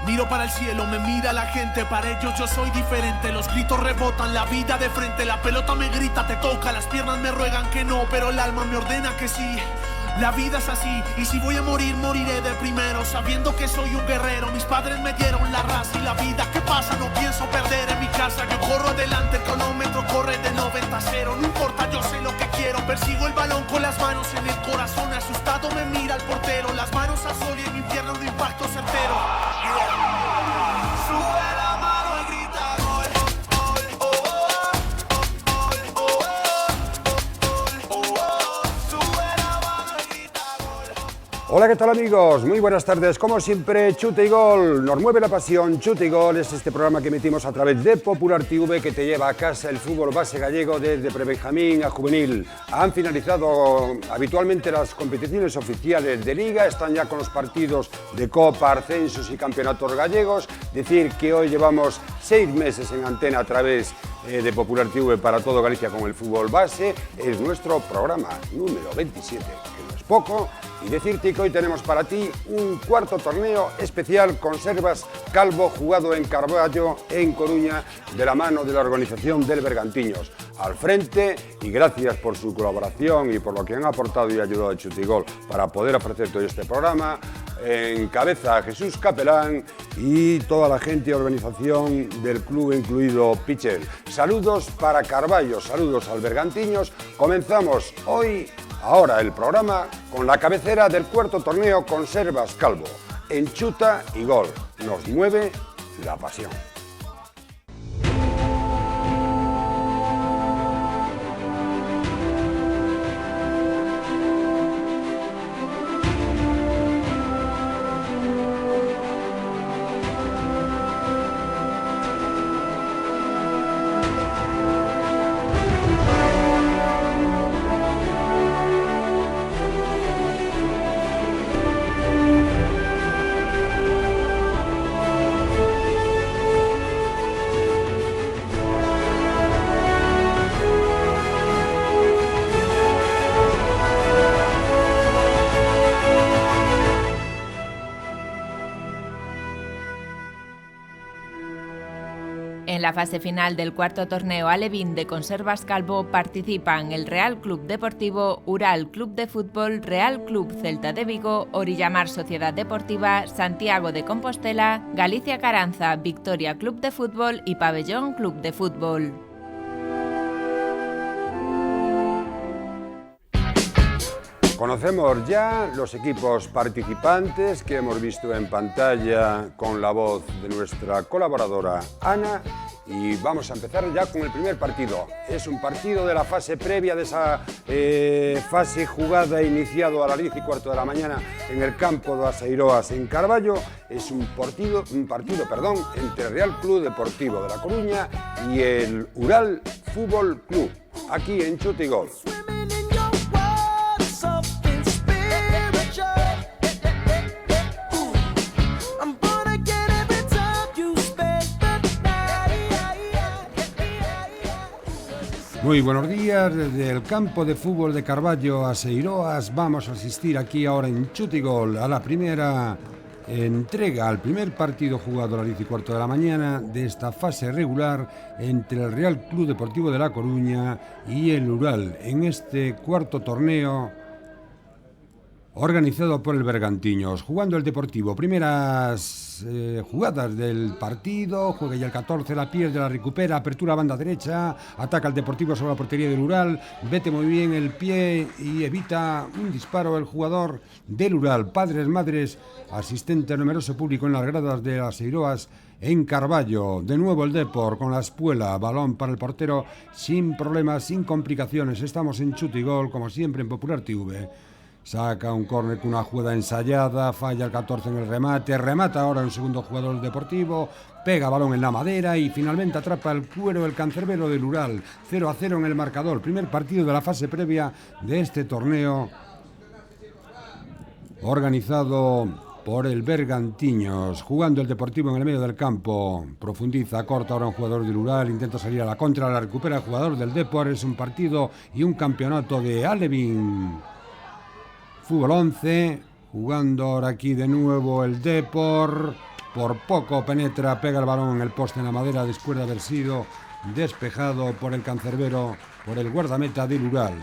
Miro para el cielo, me mira la gente, para ellos yo soy diferente. Los gritos rebotan, la vida de frente, la pelota me grita, te toca, las piernas me ruegan que no, pero el alma me ordena que sí. La vida es así, y si voy a morir, moriré de primero, sabiendo que soy un guerrero. Mis padres me dieron la raza y la vida. ¿Qué pasa? No pienso perder en mi casa. Yo corro adelante, el cronómetro corre de 90 a 0. No importa, yo sé lo que quiero. Persigo el balón con las manos en el corazón. Asustado me mira el portero. Las manos a sol y en mi pierna un impacto certero. Sube la mano y grita gol, gol, oh, oh, oh, oh, oh, oh. Sube la mano y grita gol. Hola, ¿qué tal amigos? Muy buenas tardes. Como siempre, Chute y Gol. Nos mueve la pasión. Chute y Gol es este programa que emitimos a través de Popular TV que te lleva a casa el fútbol base gallego desde prebenjamín a juvenil. Han finalizado habitualmente las competiciones oficiales de Liga, están ya con los partidos de Copa, Ascensos y Campeonatos gallegos. Decir que hoy llevamos 6 meses en antena a través de Popular TV para todo Galicia con el fútbol base. Es nuestro programa número 27, que no es poco. Y decirte que hoy tenemos para ti un cuarto torneo especial Conservas Calvo jugado en Carballo, en Coruña, de la mano de la organización del Bergantiños. Al frente, y gracias por su colaboración y por lo que han aportado y ayudado a Chute y Gol para poder ofrecer todo este programa, encabeza a Jesús Capelán y toda la gente y organización del club, incluido Pichel. Saludos para Carballo, saludos al Bergantiños. Comenzamos ahora el programa con la cabecera del cuarto torneo Conservas Calvo. En Chuta y Gol nos mueve la pasión. En la fase final del cuarto torneo alevín de Conservas Calvo participan el Real Club Deportivo, Ural Club de Fútbol, Real Club Celta de Vigo, Orillamar Sociedad Deportiva, Santiago de Compostela, Galicia Caranza, Victoria Club de Fútbol y Pabellón Club de Fútbol. Conocemos ya los equipos participantes que hemos visto en pantalla con la voz de nuestra colaboradora Ana y vamos a empezar ya con el primer partido. Es un partido de la fase previa de esa fase jugada iniciado a las 10:15 de la mañana en el campo de Aseiroas en Carballo. Es un partido entre el Real Club Deportivo de La Coruña y el Ural Fútbol Club, aquí en Chute y Gol. Muy buenos días, desde el campo de fútbol de Carballo a Seiroas vamos a asistir aquí ahora en Chute y Gol a la primera entrega, al primer partido jugado a las 10:15 de la mañana de esta fase regular entre el Real Club Deportivo de La Coruña y el Ural en este cuarto torneo organizado por el Bergantiños. Jugando el Deportivo, primeras jugadas del partido, juega ya el 14, la pierde, la recupera, apertura banda derecha, ataca el Deportivo sobre la portería del Ural, vete muy bien el pie y evita un disparo el jugador del Ural. Padres, madres, asistente, numeroso público en las gradas de las Eiroas en Carballo. De nuevo el Depor con la espuela, balón para el portero sin problemas, sin complicaciones. Estamos en Chute y Gol, como siempre en Popular TV. Saca un córner con una jugada ensayada, falla el 14 en el remate, remata ahora un segundo jugador del Deportivo, pega balón en la madera y finalmente atrapa el cuero el cancerbero del Ural. 0-0 en el marcador, primer partido de la fase previa de este torneo organizado por el Bergantiños. Jugando el Deportivo en el medio del campo, profundiza, corta ahora un jugador del Ural, intenta salir a la contra, la recupera el jugador del Depor. Es un partido y un campeonato de Alevín Fútbol 11, jugando ahora aquí de nuevo el Depor. por poco penetra, pega el balón en el poste en la madera después de haber sido despejado por el cancerbero, por el guardameta del Ural.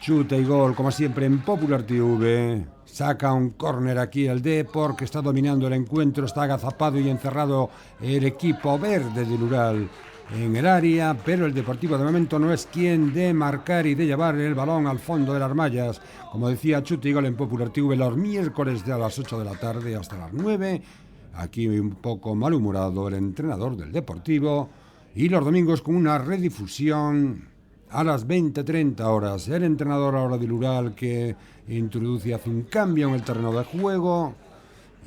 Chute y gol, como siempre, en Popular TV. Saca un córner aquí el Depor, que está dominando el encuentro. Está agazapado y encerrado el equipo verde del Ural en el área, pero el Deportivo de momento no es quien de marcar y de llevar el balón al fondo de las mallas. Como decía Chute y gol en Popular TV, los miércoles de a las 8 de la tarde hasta las 9. Aquí un poco malhumorado el entrenador del Deportivo. Y los domingos con una redifusión a las 20:30 horas. El entrenador ahora del Ural que introduce, hace un cambio en el terreno de juego.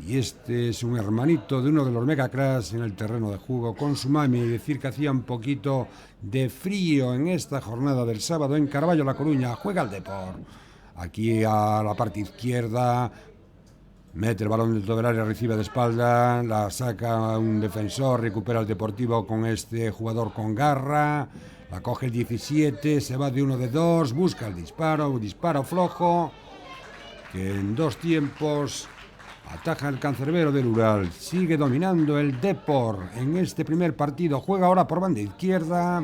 Y este es un hermanito de uno de los megacracks en el terreno de juego con su mami. Decir que hacía un poquito de frío en esta jornada del sábado en Carballo, La Coruña. Juega el Depor. Aquí a la parte izquierda. Mete el balón dentro del área, recibe de espalda. La saca un defensor, recupera el Deportivo con este jugador con garra. La coge el 17, se va de 1 de 2, busca el disparo, un disparo flojo, que en 2 tiempos ataja el cancerbero del Ural. Sigue dominando el Depor en este primer partido, juega ahora por banda izquierda,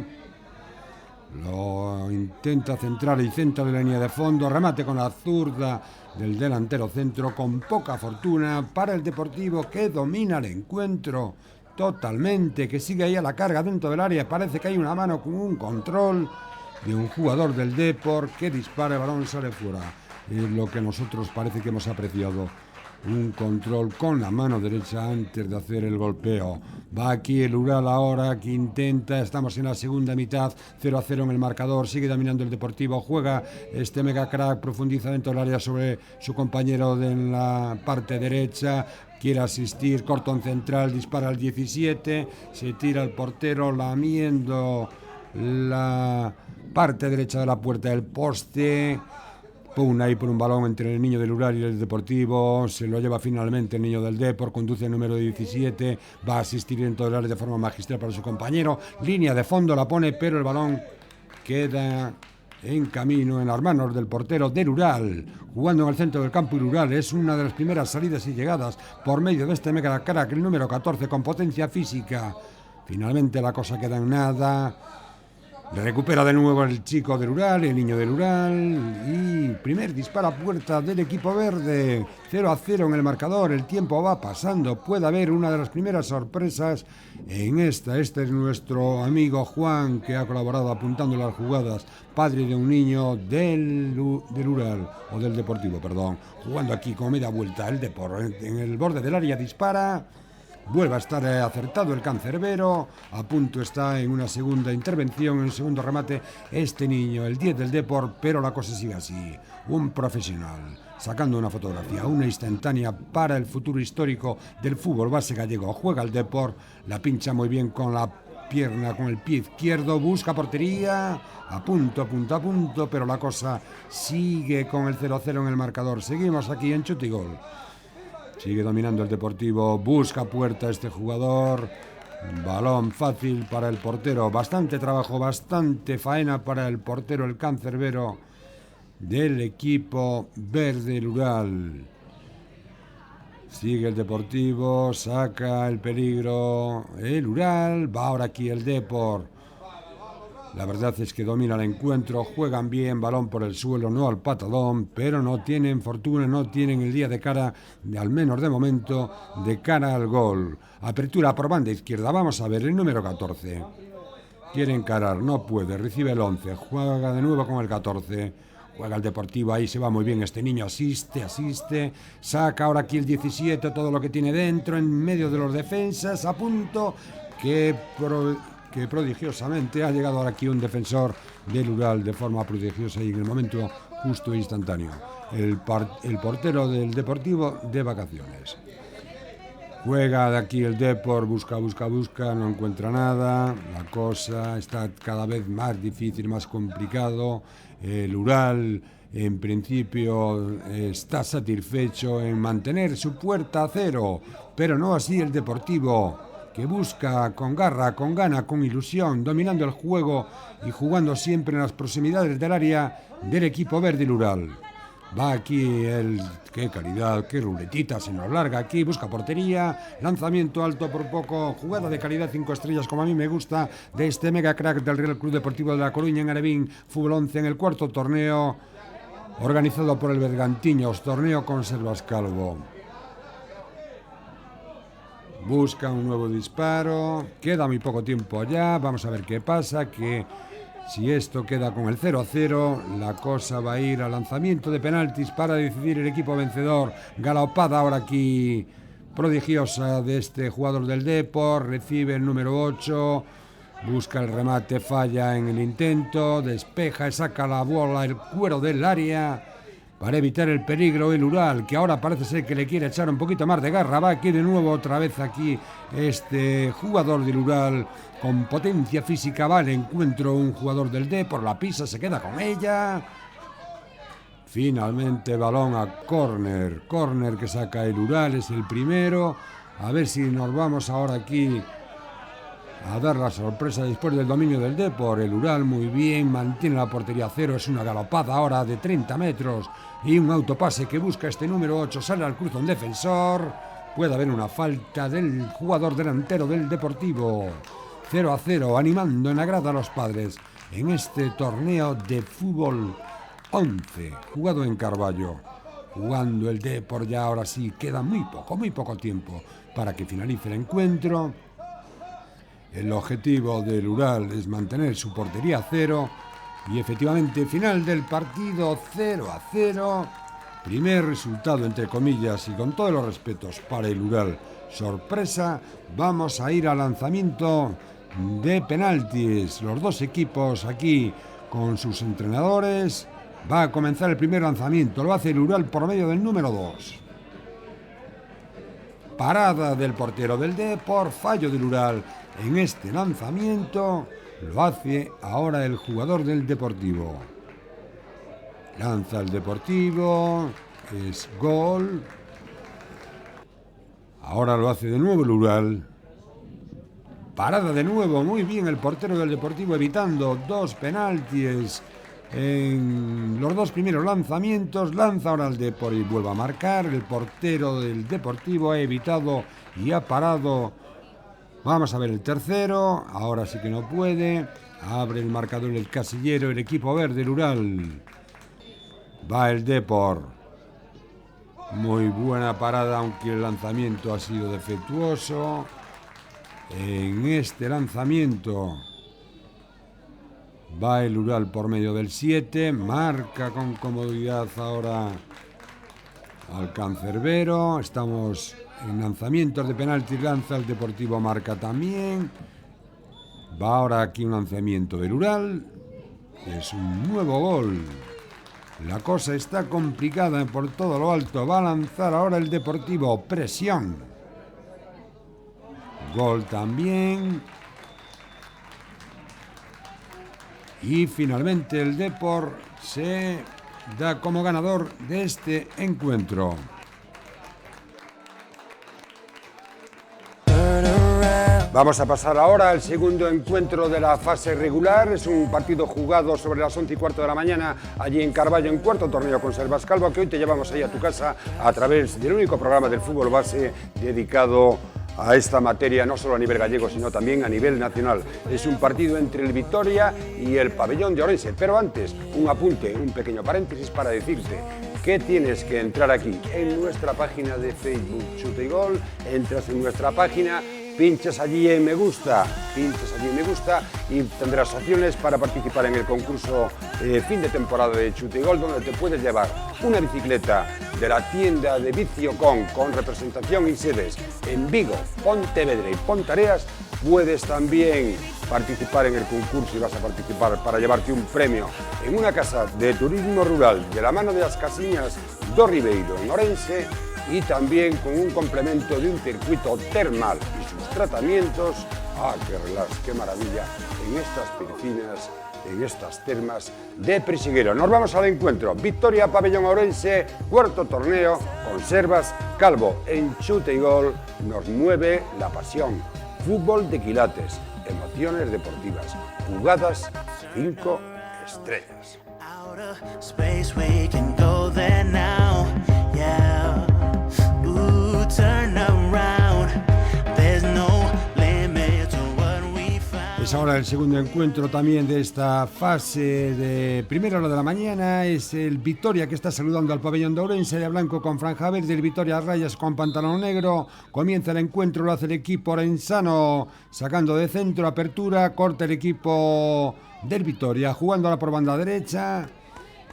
lo intenta centrar y centra de la línea de fondo, remate con la zurda del delantero centro, con poca fortuna para el Deportivo, que domina el encuentro totalmente, que sigue ahí a la carga dentro del área. Parece que hay una mano con un control de un jugador del Depor que dispara, el balón sale fuera. Es lo que nosotros parece que hemos apreciado. Un control con la mano derecha antes de hacer el golpeo. Va aquí el Ural ahora, que intenta, estamos en la segunda mitad, 0-0 en el marcador, sigue dominando el Deportivo, juega este mega crack, profundiza dentro del área sobre su compañero de la parte derecha, quiere asistir, cortón central, dispara al 17, se tira el portero lamiendo la parte derecha de la puerta del poste. Pugna ahí por un balón entre el niño del Ural y el Deportivo, se lo lleva finalmente el niño del Depor, conduce el número 17, va a asistir dentro del área de forma magistral para su compañero, línea de fondo la pone, pero el balón queda en camino en las manos del portero del Ural, jugando en el centro del campo. El Ural es una de las primeras salidas y llegadas por medio de este mega crack, el número 14 con potencia física. Finalmente la cosa queda en nada. Le recupera de nuevo el chico del Ural, el niño del Ural, y primer disparo a puerta del equipo verde. 0-0 en el marcador, el tiempo va pasando, puede haber una de las primeras sorpresas en esta. Este es nuestro amigo Juan, que ha colaborado apuntando las jugadas, padre de un niño del Ural, o del Deportivo, perdón, jugando aquí como media vuelta el Depor, en el borde del área dispara. Vuelve a estar acertado el cancerbero, a punto está en una segunda intervención, en un segundo remate, este niño, el 10 del Depor, pero la cosa sigue así. Un profesional, sacando una fotografía, una instantánea para el futuro histórico del fútbol base gallego. Juega el Depor, la pincha muy bien con la pierna, con el pie izquierdo, busca portería, a punto, pero la cosa sigue con el 0-0 en el marcador. Seguimos aquí en Chute y Gol. Sigue dominando el Deportivo, busca puerta este jugador, balón fácil para el portero, bastante trabajo, bastante faena para el portero, el cancerbero del equipo verde Ural. Sigue el Deportivo, saca el peligro el Ural, va ahora aquí el Depor. La verdad es que domina el encuentro, juegan bien, balón por el suelo, no al patadón, pero no tienen fortuna, no tienen el día de cara, al menos de momento, de cara al gol. Apertura por banda izquierda, vamos a ver, el número 14. Quiere encarar, no puede, recibe el 11, juega de nuevo con el 14. Juega el Deportivo, ahí se va muy bien este niño, asiste, saca ahora aquí el 17, todo lo que tiene dentro, en medio de los defensas, a punto, que prodigiosamente ha llegado ahora aquí un defensor del Ural de forma prodigiosa y en el momento justo e instantáneo. El portero del Deportivo de vacaciones. Juega de aquí el Depor, busca, no encuentra nada. La cosa está cada vez más difícil, más complicado. El Ural, en principio, está satisfecho en mantener su puerta a cero, pero no así el Deportivo, que busca con garra, con gana, con ilusión, dominando el juego y jugando siempre en las proximidades del área del equipo verde Ural. Va aquí qué calidad, qué ruletita, se nos larga aquí, busca portería, lanzamiento alto por poco, jugada de calidad 5 estrellas como a mí me gusta, de este mega crack del Real Club Deportivo de La Coruña en Alevín, Fútbol 11 en el cuarto torneo, organizado por el Bergantiños, torneo Conservas Calvo. Busca un nuevo disparo, queda muy poco tiempo ya, vamos a ver qué pasa, que si esto queda con el 0-0, la cosa va a ir al lanzamiento de penaltis para decidir el equipo vencedor. Galopada ahora aquí prodigiosa de este jugador del Depor, recibe el número 8, busca el remate, falla en el intento, despeja y saca la bola el cuero del área para evitar el peligro el Ural, que ahora parece ser que le quiere echar un poquito más de garra. Va aquí de nuevo otra vez aquí este jugador del Ural con potencia física, va al encuentro un jugador del Depor, la pisa, se queda con ella. Finalmente balón a córner que saca el Ural, es el primero. A ver si nos vamos ahora aquí a dar la sorpresa después del dominio del Depor. El Ural muy bien, mantiene la portería cero, es una galopada ahora de 30 metros y un autopase que busca este número 8, sale al cruce un defensor, puede haber una falta del jugador delantero del Deportivo. 0-0, animando en la grada a los padres en este torneo de fútbol 11, jugado en Carballo. Jugando el Depor ya ahora sí, queda muy poco tiempo para que finalice el encuentro. El objetivo del Ural es mantener su portería a cero y efectivamente final del partido 0-0. Primer resultado entre comillas y con todos los respetos para el Ural. Sorpresa, vamos a ir al lanzamiento de penaltis. Los dos equipos aquí con sus entrenadores. Va a comenzar el primer lanzamiento, lo hace el Ural por medio del número 2. Parada del portero del Depor, fallo del Ural en este lanzamiento, lo hace ahora el jugador del Deportivo. Lanza el Deportivo, es gol. Ahora lo hace de nuevo el Ural. Parada de nuevo, muy bien el portero del Deportivo evitando 2 penaltis en los 2 primeros lanzamientos. Lanza ahora el Depor y vuelve a marcar. El portero del Deportivo ha evitado y ha parado. Vamos a ver el tercero, ahora sí que no puede. Abre el marcador el casillero, el equipo verde, el Ural. Va el Depor. Muy buena parada, aunque el lanzamiento ha sido defectuoso. En este lanzamiento va el Ural por medio del 7, marca con comodidad ahora al cancerbero. Estamos en lanzamientos de penalti, lanza el Deportivo, marca también. Va ahora aquí un lanzamiento del Ural, es un nuevo gol. La cosa está complicada por todo lo alto, va a lanzar ahora el Deportivo, presión. Gol también. Y finalmente el Depor se da como ganador de este encuentro. Vamos a pasar ahora al segundo encuentro de la fase regular. Es un partido jugado sobre las 11:15 de la mañana allí en Carballo, en cuarto torneo Conservas Calvo, que hoy te llevamos ahí a tu casa a través del único programa del fútbol base dedicado a esta materia, no solo a nivel gallego, sino también a nivel nacional. Es un partido entre el Vitoria y el Pabellón de Ourense. Pero antes, un apunte, un pequeño paréntesis para decirte que tienes que entrar aquí en nuestra página de Facebook Chute y Gol. Entras en nuestra página, pinchas allí en me gusta y tendrás opciones para participar en el concurso fin de temporada de Chute y Gol, donde te puedes llevar una bicicleta de la tienda de Viciocon con representación y sedes en Vigo, Pontevedra y Pontareas. Puedes también participar en el concurso y vas a participar para llevarte un premio en una casa de turismo rural de la mano de las Casiñas do Ribeiro en Ourense, y también con un complemento de un circuito termal y sus tratamientos. ¡Ah, qué relax, qué maravilla! En estas piscinas, en estas termas de Prisiguero. Nos vamos al encuentro. Victoria Pabellón Ourense, cuarto torneo, Conservas Calvo. En Chute y Gol nos mueve la pasión. Fútbol de quilates, emociones deportivas, jugadas 5 estrellas. go there now, yeah. Ooh, turn around. There's no limit to what we found. Es ahora el segundo encuentro también de esta fase de primera hora de la mañana. Es el Vitoria que está saludando al pabellón de Ourense, de blanco con franja verde, el Vitoria a rayas con pantalón negro. Comienza el encuentro, lo hace el equipo orensano, sacando de centro, apertura, corta el equipo del Vitoria, jugándola por banda derecha.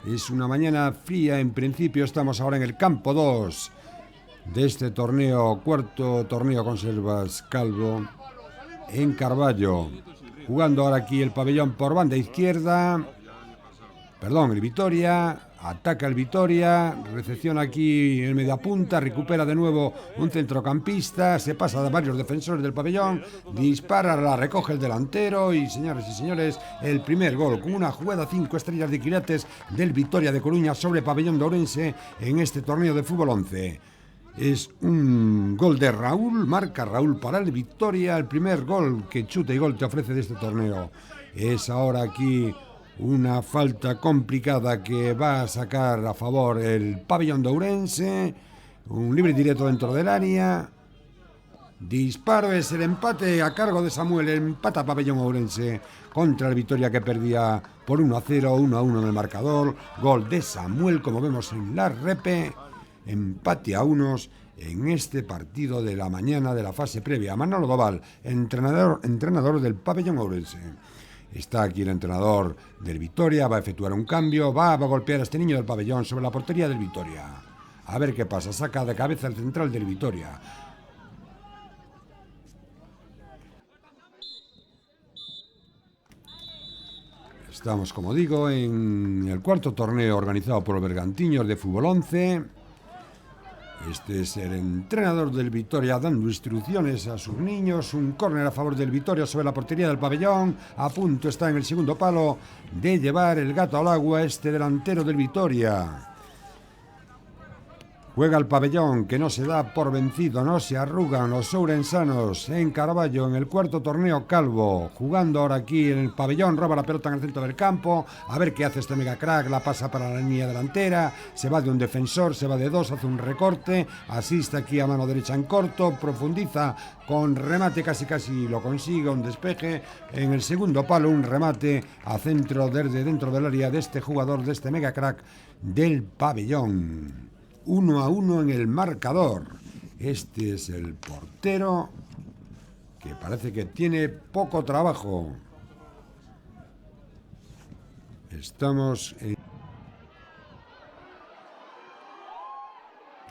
Es una mañana fría, en principio estamos ahora en el campo 2 de este torneo, cuarto torneo Conservas Calvo, en Carballo. Jugando ahora aquí el pabellón por banda izquierda, el Vitoria, ataca el Vitoria, recepciona aquí en media punta, recupera de nuevo un centrocampista, se pasa de varios defensores del pabellón, dispara, la recoge el delantero y, señores y señores, el primer gol con una jugada 5 estrellas de quilates del Vitoria de Coruña sobre pabellón de Ourense en este torneo de fútbol 11. Es un gol de Raúl, marca Raúl para el Vitoria, el primer gol que Chute y Gol te ofrece de este torneo. Es ahora aquí una falta complicada que va a sacar a favor el pabellón de Ourense, un libre directo dentro del área. Disparo, es el empate a cargo de Samuel, empata pabellón Ourense contra el Vitoria que perdía por 1-0, 1-1 en el marcador. Gol de Samuel, como vemos en la repe. Empate a unos en este partido de la mañana de la fase previa. Manolo Doval, entrenador del pabellón Ourense. Está aquí el entrenador del Vitoria, va a efectuar un cambio, va a golpear a este niño del pabellón sobre la portería del Vitoria. A ver qué pasa, saca de cabeza el central del Vitoria. Estamos, como digo, en el cuarto torneo organizado por los Bergantiños de fútbol 11. Este es el entrenador del Vitoria dando instrucciones a sus niños. Un córner a favor del Vitoria sobre la portería del pabellón. A punto está en el segundo palo de llevar el gato al agua este delantero del Vitoria. Juega el pabellón que no se da por vencido, no se arrugan los ourensanos en Carballo en el cuarto torneo calvo. Jugando ahora aquí en el pabellón, roba la pelota en el centro del campo. A ver qué hace este mega crack, la pasa para la línea delantera. Se va de un defensor, se va de dos, hace un recorte. Asiste aquí a mano derecha en corto, profundiza con remate, casi lo consigue, un despeje. En el segundo palo, un remate a centro desde dentro del área de este jugador, de este mega crack del pabellón. 1-1 en el marcador. Este es el portero que parece que tiene poco trabajo. Estamos en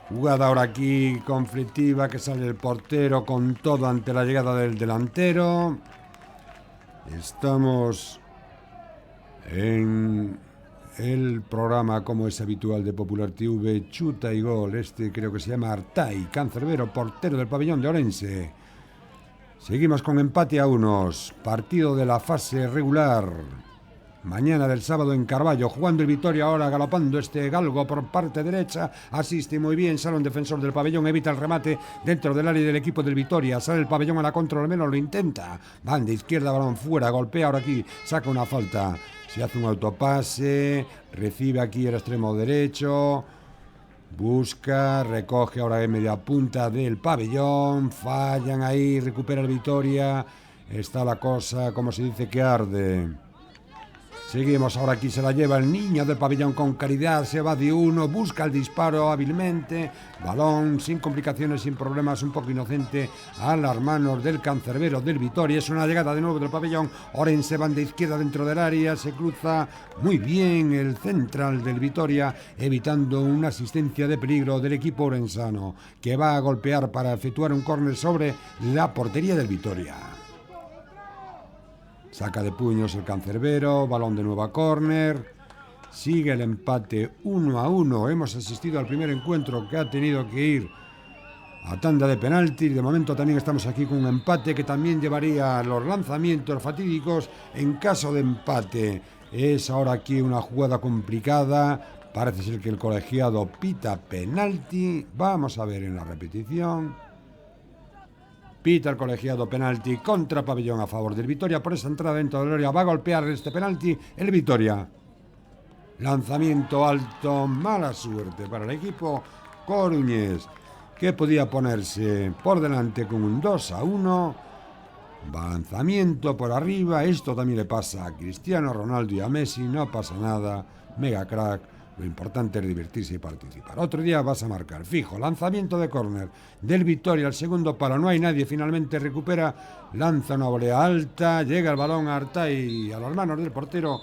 jugada ahora aquí conflictiva, que sale el portero con todo ante la llegada del delantero. Estamos en el programa, como es habitual, de Popular TV, Chuta y Gol. Este creo que se llama Artay, cancerbero, portero del pabellón de Ourense. Seguimos con empate a unos. Partido de la fase regular. Mañana del sábado en Carballo, jugando el Vitoria ahora, galopando este galgo por parte derecha, asiste muy bien, sale un defensor del pabellón, evita el remate dentro del área del equipo del Vitoria, sale el pabellón a la contra, al menos lo intenta, banda izquierda, balón fuera, golpea ahora aquí, saca una falta, se hace un autopase, recibe aquí el extremo derecho, busca, recoge ahora en media punta del pabellón, fallan ahí, recupera el Vitoria, está la cosa, como se dice, que arde. Seguimos, ahora aquí se la lleva el niño del pabellón con caridad, se va de uno, busca el disparo hábilmente, balón sin complicaciones, sin problemas, un poco inocente a las manos del cancerbero del Vitoria. Es una llegada de nuevo del pabellón, Ourense, banda izquierda dentro del área, se cruza muy bien el central del Vitoria, evitando una asistencia de peligro del equipo orensano, que va a golpear para efectuar un córner sobre la portería del Vitoria. Saca de puños el cancerbero, balón de nuevo a córner, sigue el empate 1-1. Hemos asistido al primer encuentro que ha tenido que ir a tanda de penalti. De momento también estamos aquí con un empate que también llevaría a los lanzamientos fatídicos en caso de empate. Es ahora aquí una jugada complicada, parece ser que el colegiado pita penalti. Vamos a ver en la repetición. Pita el colegiado penalti contra pabellón a favor del Vitoria por esa entrada dentro del área. Va a golpear este penalti el Vitoria. Lanzamiento alto, mala suerte para el equipo coruñés, que podía ponerse por delante con un 2-1. Lanzamiento por arriba, esto también le pasa a Cristiano Ronaldo y a Messi, no pasa nada, mega crack, lo importante es divertirse y participar. Otro día vas a marcar, fijo, lanzamiento de córner del Vitoria, al segundo palo, no hay nadie, finalmente recupera, lanza una volea alta, llega el balón a Artay, a las manos del portero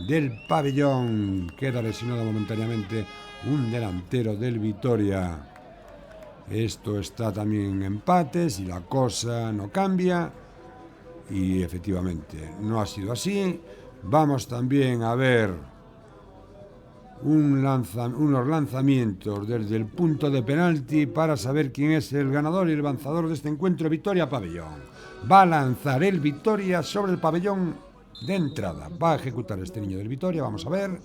del Pabellón, queda lesionado momentáneamente un delantero del Vitoria. Esto está también en empates y la cosa no cambia. Y efectivamente, no ha sido así. Vamos también a ver unos lanzamientos desde el punto de penalti para saber quién es el ganador y el avanzador de este encuentro, Vitoria-Pabellón. Va a lanzar el Vitoria sobre el Pabellón de entrada. Va a ejecutar este niño del Vitoria, vamos a ver.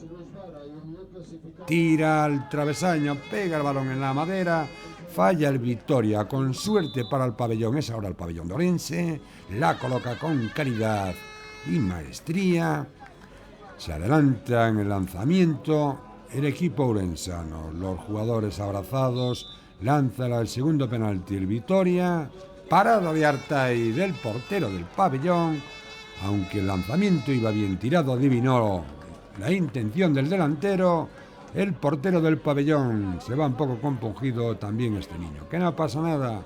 Tira al travesaño, pega el balón en la madera. Falla el Vitoria, con suerte para el Pabellón, es ahora el Pabellón de Orense, la coloca con calidad y maestría, se adelanta en el lanzamiento el equipo orensano, los jugadores abrazados, lanza el segundo penalti el Vitoria, parada de Artay del portero del Pabellón, aunque el lanzamiento iba bien tirado, adivinó la intención del delantero. El portero del Pabellón se va un poco compungido también este niño. Que no pasa nada,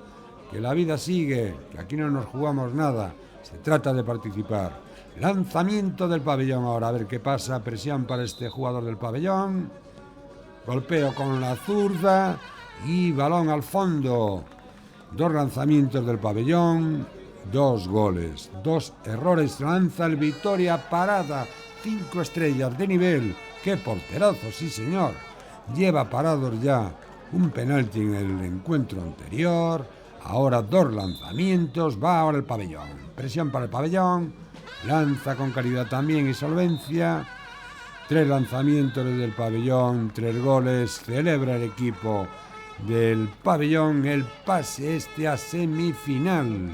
que la vida sigue, que aquí no nos jugamos nada, se trata de participar. Lanzamiento del Pabellón ahora, a ver qué pasa, presión para este jugador del Pabellón. Golpeo con la zurda y balón al fondo. 2 lanzamientos del Pabellón, 2 goles, 2 errores. Lanza el Vitoria, parada, 5 estrellas de nivel. ¡Qué porterazo, sí señor! Lleva parados ya un penalti en el encuentro anterior. Ahora 2 lanzamientos, va ahora el Pabellón. Presión para el Pabellón, lanza con calidad también y solvencia. 3 lanzamientos desde el Pabellón, 3 goles. Celebra el equipo del Pabellón el pase a semifinal.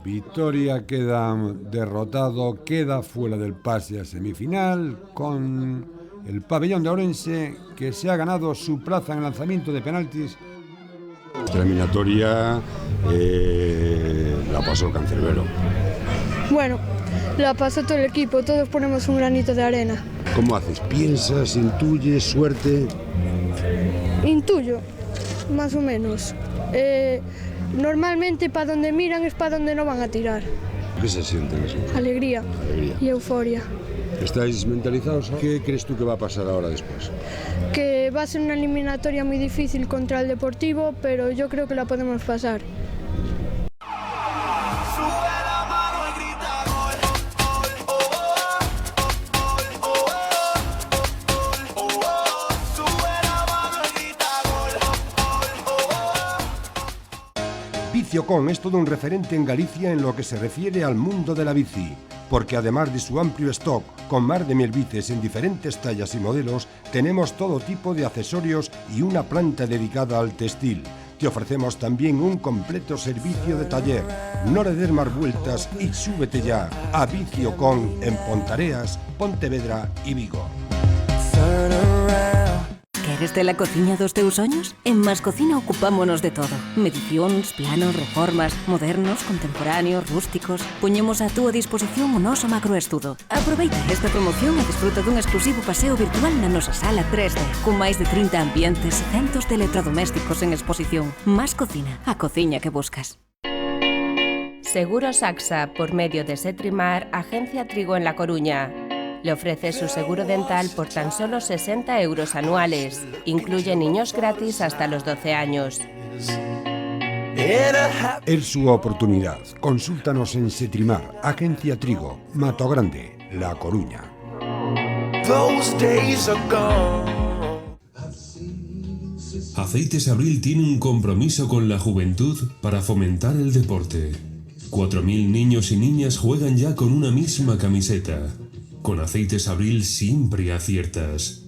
Vitoria queda derrotado, queda fuera del pase a semifinal, con el Pabellón de Orense, que se ha ganado su plaza en el lanzamiento de penaltis. La eliminatoria la pasó el Cancerbero. Bueno, la pasó todo el equipo, todos ponemos un granito de arena. ¿Cómo haces? ¿Piensas, intuyes, suerte? Intuyo, más o menos. Normalmente para donde miran es para donde no van a tirar. ¿Qué se siente eso? Alegría y euforia. ¿Estáis mentalizados? ¿Qué crees tú que va a pasar ahora después? Que va a ser una eliminatoria muy difícil contra el Deportivo, pero yo creo que la podemos pasar. Viciocon es todo un referente en Galicia en lo que se refiere al mundo de la bici, porque además de su amplio stock, con más de 1000 bicis en diferentes tallas y modelos, tenemos todo tipo de accesorios y una planta dedicada al textil. Te ofrecemos también un completo servicio de taller. No le des más vueltas y súbete ya a Viciocon en Pontareas, Pontevedra y Vigo. Queres de la cociña dos teus soños? En Mascocina ocupámonos de todo. Medicións, planos, reformas, modernos, contemporáneos, rústicos. Poñemos a túa disposición o noso macroestudo. Aproveita esta promoción e desfruta dun exclusivo paseo virtual na nosa sala 3D, con máis de 30 ambientes e centos de electrodomésticos en exposición. Mascocina, a cociña que buscas. Seguros AXA, por medio de Setrimar, agencia Trigo en La Coruña. Le ofrece su seguro dental por tan solo 60 euros anuales. Incluye niños gratis hasta los 12 años. Es su oportunidad. Consúltanos en Setrimar, agencia Trigo, Mato Grande, La Coruña. Aceites Abril tiene un compromiso con la juventud para fomentar el deporte. 4.000 niños y niñas juegan ya con una misma camiseta. Con Aceites Abril siempre aciertas.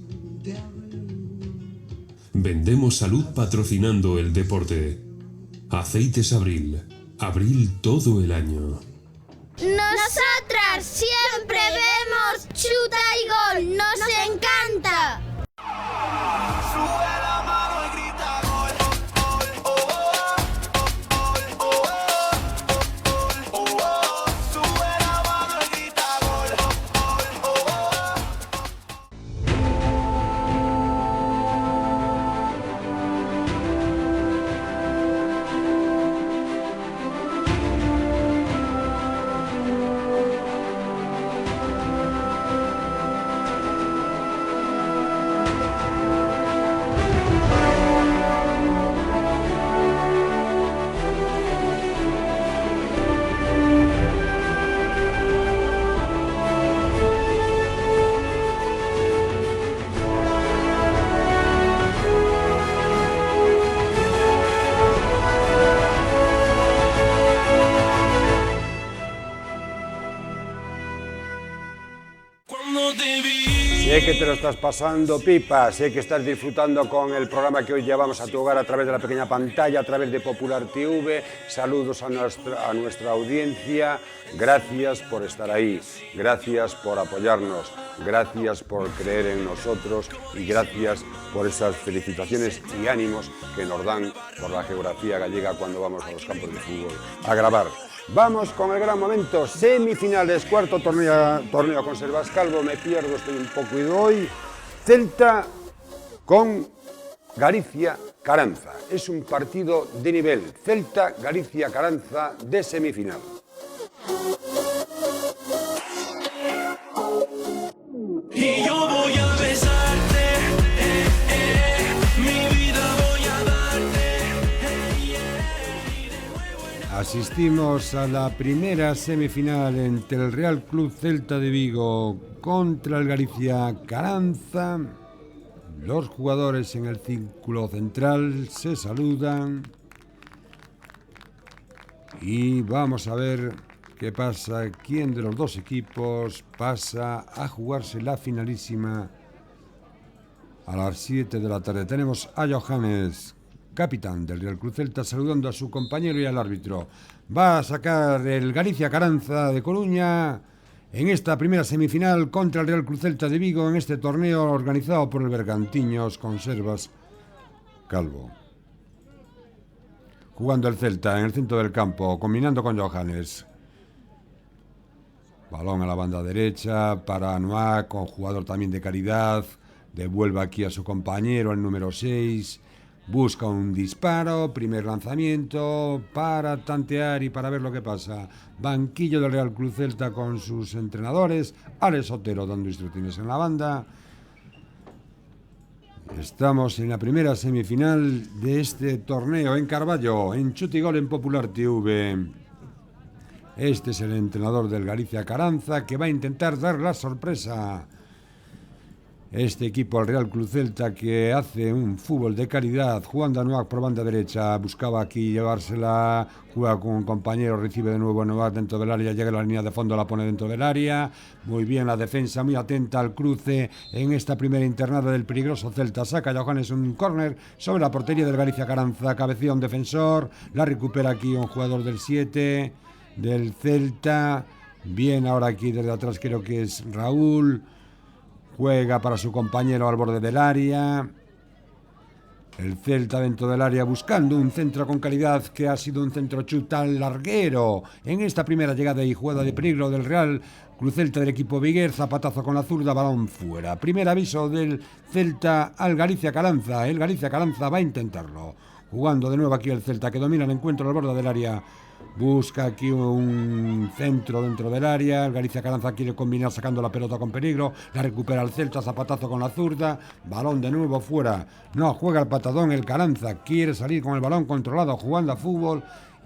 Vendemos salud patrocinando el deporte. Aceites Abril. Abril todo el año. ¡Nos Nosotras siempre vemos Chuta y Gol. ¡Nos encanta! Sube la mano y grita gol, gol, oh, oh, oh, oh, oh, oh. Sube la mano y grita gol, gol, oh, oh. Sé que te lo estás pasando pipa, sé que estás disfrutando con el programa que hoy llevamos a tu hogar a través de la pequeña pantalla, a través de Popular TV. Saludos a nuestra audiencia, gracias por estar ahí, gracias por apoyarnos, gracias por creer en nosotros y gracias por esas felicitaciones y ánimos que nos dan por la geografía gallega cuando vamos a los campos de fútbol a grabar. Vamos con el gran momento, semifinales, cuarto torneo con Servascalvo, me pierdo, estoy un poco ido hoy. Celta con Galicia Caranza, es un partido de nivel, Celta Galicia Caranza de semifinal. Y yo voy a besarte, mi vida voy a darte. Asistimos a la primera semifinal entre el Real Club Celta de Vigo contra el Galicia Caranza. Los jugadores en el círculo central se saludan y vamos a ver qué pasa, quién de los dos equipos pasa a jugarse la finalísima a las 7 de la tarde. Tenemos a Johannes, capitán del Real Club Celta, saludando a su compañero y al árbitro. Va a sacar el Galicia Caranza de Coruña en esta primera semifinal contra el Real Club Celta de Vigo en este torneo organizado por el Bergantiños Conservas Calvo. Jugando el Celta en el centro del campo, combinando con Johannes. Balón a la banda derecha para Anuak, con jugador también de calidad. Devuelve aquí a su compañero, el número 6. Busca un disparo, primer lanzamiento para tantear y para ver lo que pasa. Banquillo del Real Club Celta con sus entrenadores. Alex Otero dando instrucciones en la banda. Estamos en la primera semifinal de este torneo en Carballo, en Chute y Gol en Popular TV. Este es el entrenador del Galicia Caranza que va a intentar dar la sorpresa. Este equipo, el Real Club Celta, que hace un fútbol de calidad, jugando a Novak por banda derecha, buscaba aquí llevársela, juega con un compañero, recibe de nuevo a Novak dentro del área, llega a la línea de fondo, la pone dentro del área. Muy bien la defensa, muy atenta al cruce en esta primera internada del peligroso Celta. Saca Johannes un córner sobre la portería del Galicia Caranza, cabecea un defensor, la recupera aquí un jugador del 7 del Celta. Bien, ahora aquí desde atrás creo que es Raúl. Juega para su compañero al borde del área. El Celta dentro del área buscando un centro con calidad que ha sido un centro chutal larguero. En esta primera llegada y jugada de peligro del Real Club Celta del equipo Viguer. Zapatazo con la zurda, balón fuera. Primer aviso del Celta al Galicia Caranza. El Galicia Caranza va a intentarlo. Jugando de nuevo aquí el Celta que domina el encuentro al borde del área. Busca aquí un centro dentro del área. El Galicia Caranza quiere combinar sacando la pelota con peligro. La recupera el Celta, zapatazo con la zurda. Balón de nuevo fuera. No, juega el patadón el Caranza. Quiere salir con el balón controlado jugando a fútbol.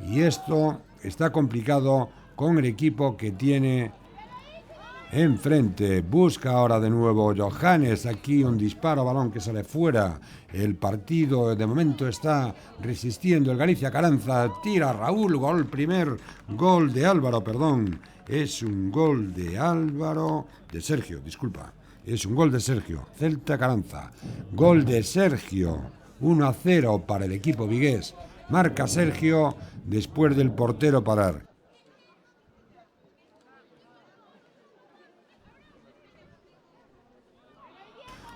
Y esto está complicado con el equipo que tiene enfrente. Busca ahora de nuevo Johannes. Aquí un disparo, balón que sale fuera. El partido de momento está resistiendo el Galicia Caranza. Tira Raúl, gol, primer gol de Álvaro, perdón. Es un gol de Álvaro, de Sergio, disculpa. Es un gol de Sergio. Celta Caranza. Gol de Sergio. 1-0 para el equipo vigués. Marca Sergio después del portero parar.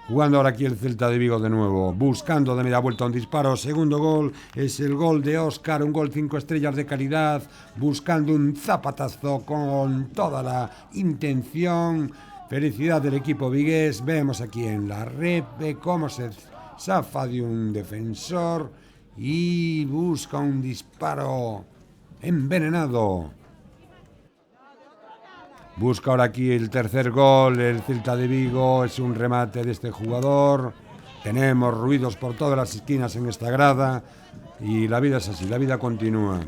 Jugando ahora aquí el Celta de Vigo de nuevo, buscando de media vuelta un disparo. Segundo gol es el gol de Óscar, un gol 5 estrellas de calidad, buscando un zapatazo con toda la intención. Felicidad del equipo vigués. Vemos aquí en la red cómo se zafa de un defensor y busca un disparo envenenado. Busca ahora aquí el tercer gol, el Celta de Vigo, es un remate de este jugador. Tenemos ruidos por todas las esquinas en esta grada y la vida es así, la vida continúa.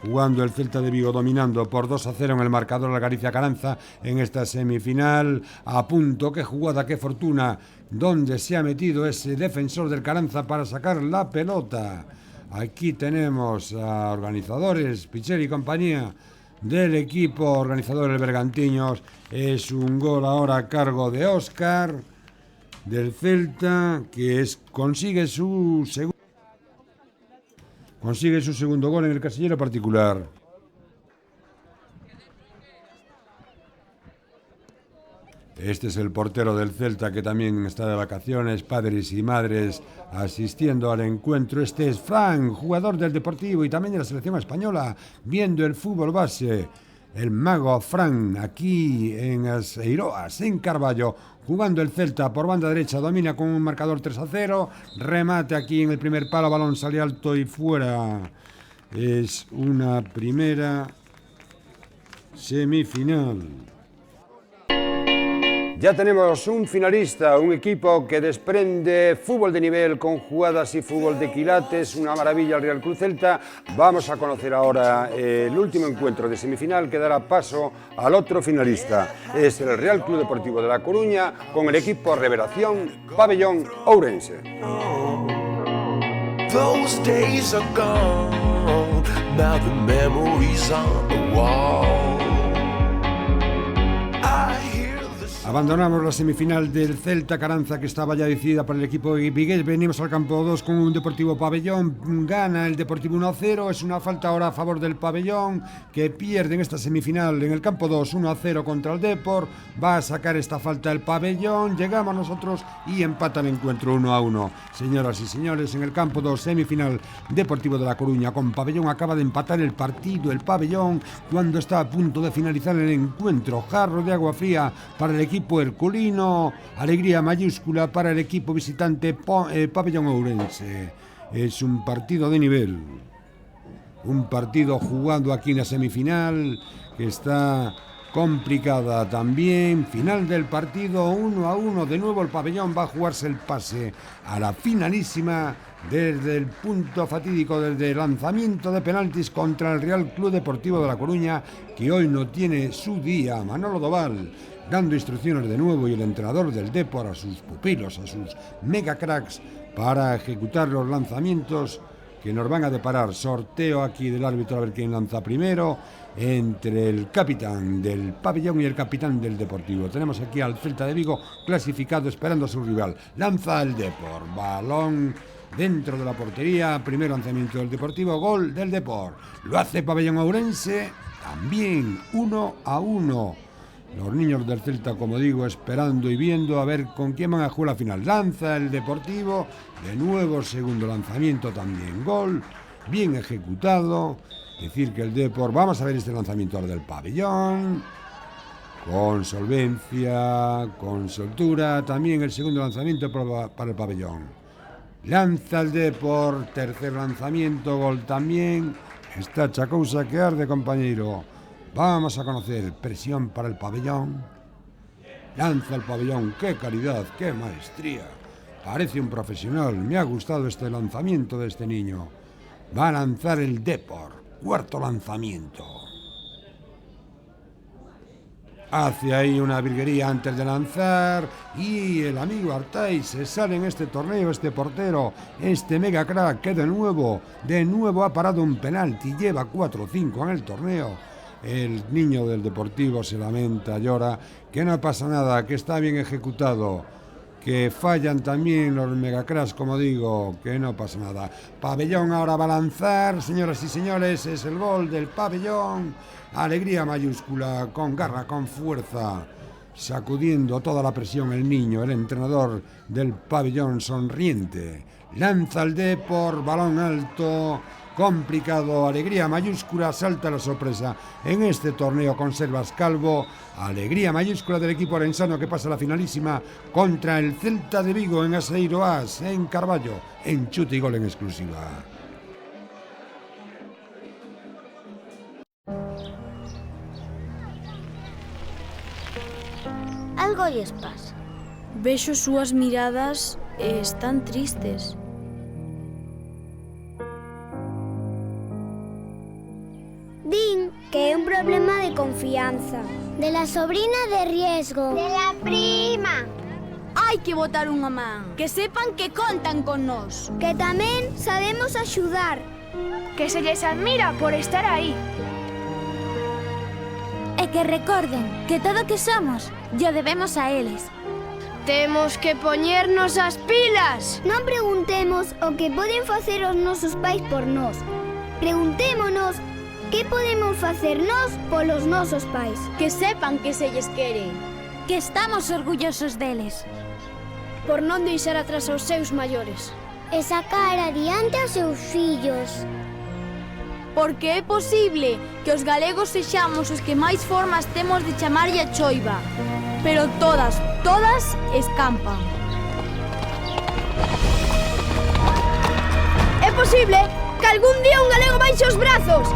Jugando el Celta de Vigo, dominando por 2-0 en el marcador la Galicia Caranza en esta semifinal. A punto, qué jugada, qué fortuna, donde se ha metido ese defensor del Caranza para sacar la pelota. Aquí tenemos a organizadores, Pichel y compañía, del equipo organizador el Bergantiños. Es un gol ahora a cargo de Óscar del Celta, que consigue su segundo gol en el casillero particular. Este es el portero del Celta, que también está de vacaciones, padres y madres asistiendo al encuentro. Este es Fran, jugador del Deportivo y también de la selección española, viendo el fútbol base. El mago Fran, aquí en As Eiroas, en Carballo, jugando el Celta por banda derecha, domina con un marcador 3-0, remate aquí en el primer palo, balón sale alto y fuera. Es una primera semifinal. Ya tenemos un finalista, un equipo que desprende fútbol de nivel con jugadas y fútbol de quilates, una maravilla el Real Club Celta. Vamos a conocer ahora el último encuentro de semifinal que dará paso al otro finalista. Es el Real Club Deportivo de La Coruña con el equipo Revelación Pabellón Ourense. Those days are gone, now the memories on the wall. Abandonamos la semifinal del Celta Caranza, que estaba ya decidida para el equipo vigués. Venimos al campo 2 con un Deportivo Pabellón. Gana el Deportivo 1-0. Es una falta ahora a favor del Pabellón, que pierde en esta semifinal en el campo 2 1-0 contra el Depor. Va a sacar esta falta el Pabellón. Llegamos nosotros y empata el encuentro 1-1. Señoras y señores, en el campo 2 semifinal Deportivo de La Coruña con Pabellón. Acaba de empatar el partido el Pabellón cuando está a punto de finalizar el encuentro. Jarro de agua fría para el equipo herculino, alegría mayúscula para el equipo visitante Pabellón Ourense. Es un partido de nivel, un partido jugado aquí en la semifinal que está complicada también. Final del partido 1-1, de nuevo el Pabellón va a jugarse el pase a la finalísima desde el punto fatídico, desde el lanzamiento de penaltis contra el Real Club Deportivo de La Coruña, que hoy no tiene su día. Manolo Doval dando instrucciones de nuevo y el entrenador del Depor a sus pupilos, a sus mega cracks, para ejecutar los lanzamientos que nos van a deparar. Sorteo aquí del árbitro a ver quién lanza primero entre el capitán del Pabellón y el capitán del Deportivo. Tenemos aquí al Celta de Vigo clasificado esperando a su rival. Lanza el Depor, balón dentro de la portería, primer lanzamiento del Deportivo, gol del Depor. Lo hace Pabellón Ourense, también 1-1. Los niños del Celta, como digo, esperando y viendo a ver con quién van a jugar la final. Lanza el Deportivo, de nuevo segundo lanzamiento también, gol, bien ejecutado. Decir que el Depor, vamos a ver este lanzamiento ahora del Pabellón, con solvencia, con soltura, también el segundo lanzamiento para el Pabellón. Lanza el Depor, tercer lanzamiento, gol también. Esta chacousa que arde, compañero. Vamos a conocer, presión para el Pabellón. Lanza el Pabellón, qué calidad, qué maestría. Parece un profesional, me ha gustado este lanzamiento de este niño. Va a lanzar el Depor, cuarto lanzamiento. Hace ahí una virguería antes de lanzar y el amigo Artay se sale en este torneo, este portero, este mega crack que de nuevo ha parado un penalti, lleva 4-5 en el torneo. El niño del Deportivo se lamenta, llora, que no pasa nada, que está bien ejecutado, que fallan también los megacracks, como digo, que no pasa nada. Pabellón ahora va a lanzar, señoras y señores, es el gol del Pabellón. Alegría mayúscula, con garra, con fuerza. sacudiendo toda la presión el niño, el entrenador del pabellón sonriente. Lanza el Depor, balón alto, complicado, alegría mayúscula, salta la sorpresa en este torneo Conservas Calvo, alegría mayúscula del equipo orensano que pasa a la finalísima contra el Celta de Vigo en Aseiroas, en Carballo, en Chute y Gol en exclusiva. Algo lles pasa. Vexo súas miradas e están tristes. Din que é un problema de confianza. De la sobrina de riesgo. De la prima. Hai que botar unha man. Que sepan que contan con nós. Que tamén sabemos axudar. Que se lles admira por estar aí. E que recorden que todo o que somos yo debemos a eles. Temos que poñernos as pilas. Non preguntemos o que poden facer os nosos pais por nós. Preguntémonos que podemos facer nós polos nosos pais. Que sepan que se lles quere. Que estamos orgullosos deles. Por non deixar atrás aos seus maiores. E sacar adiante aos seus fillos. Porque é posible que os galegos sexamos os que máis formas temos de chamarlle a choiva. Pero todas escampan. É posible que algún día un galego baixe os brazos.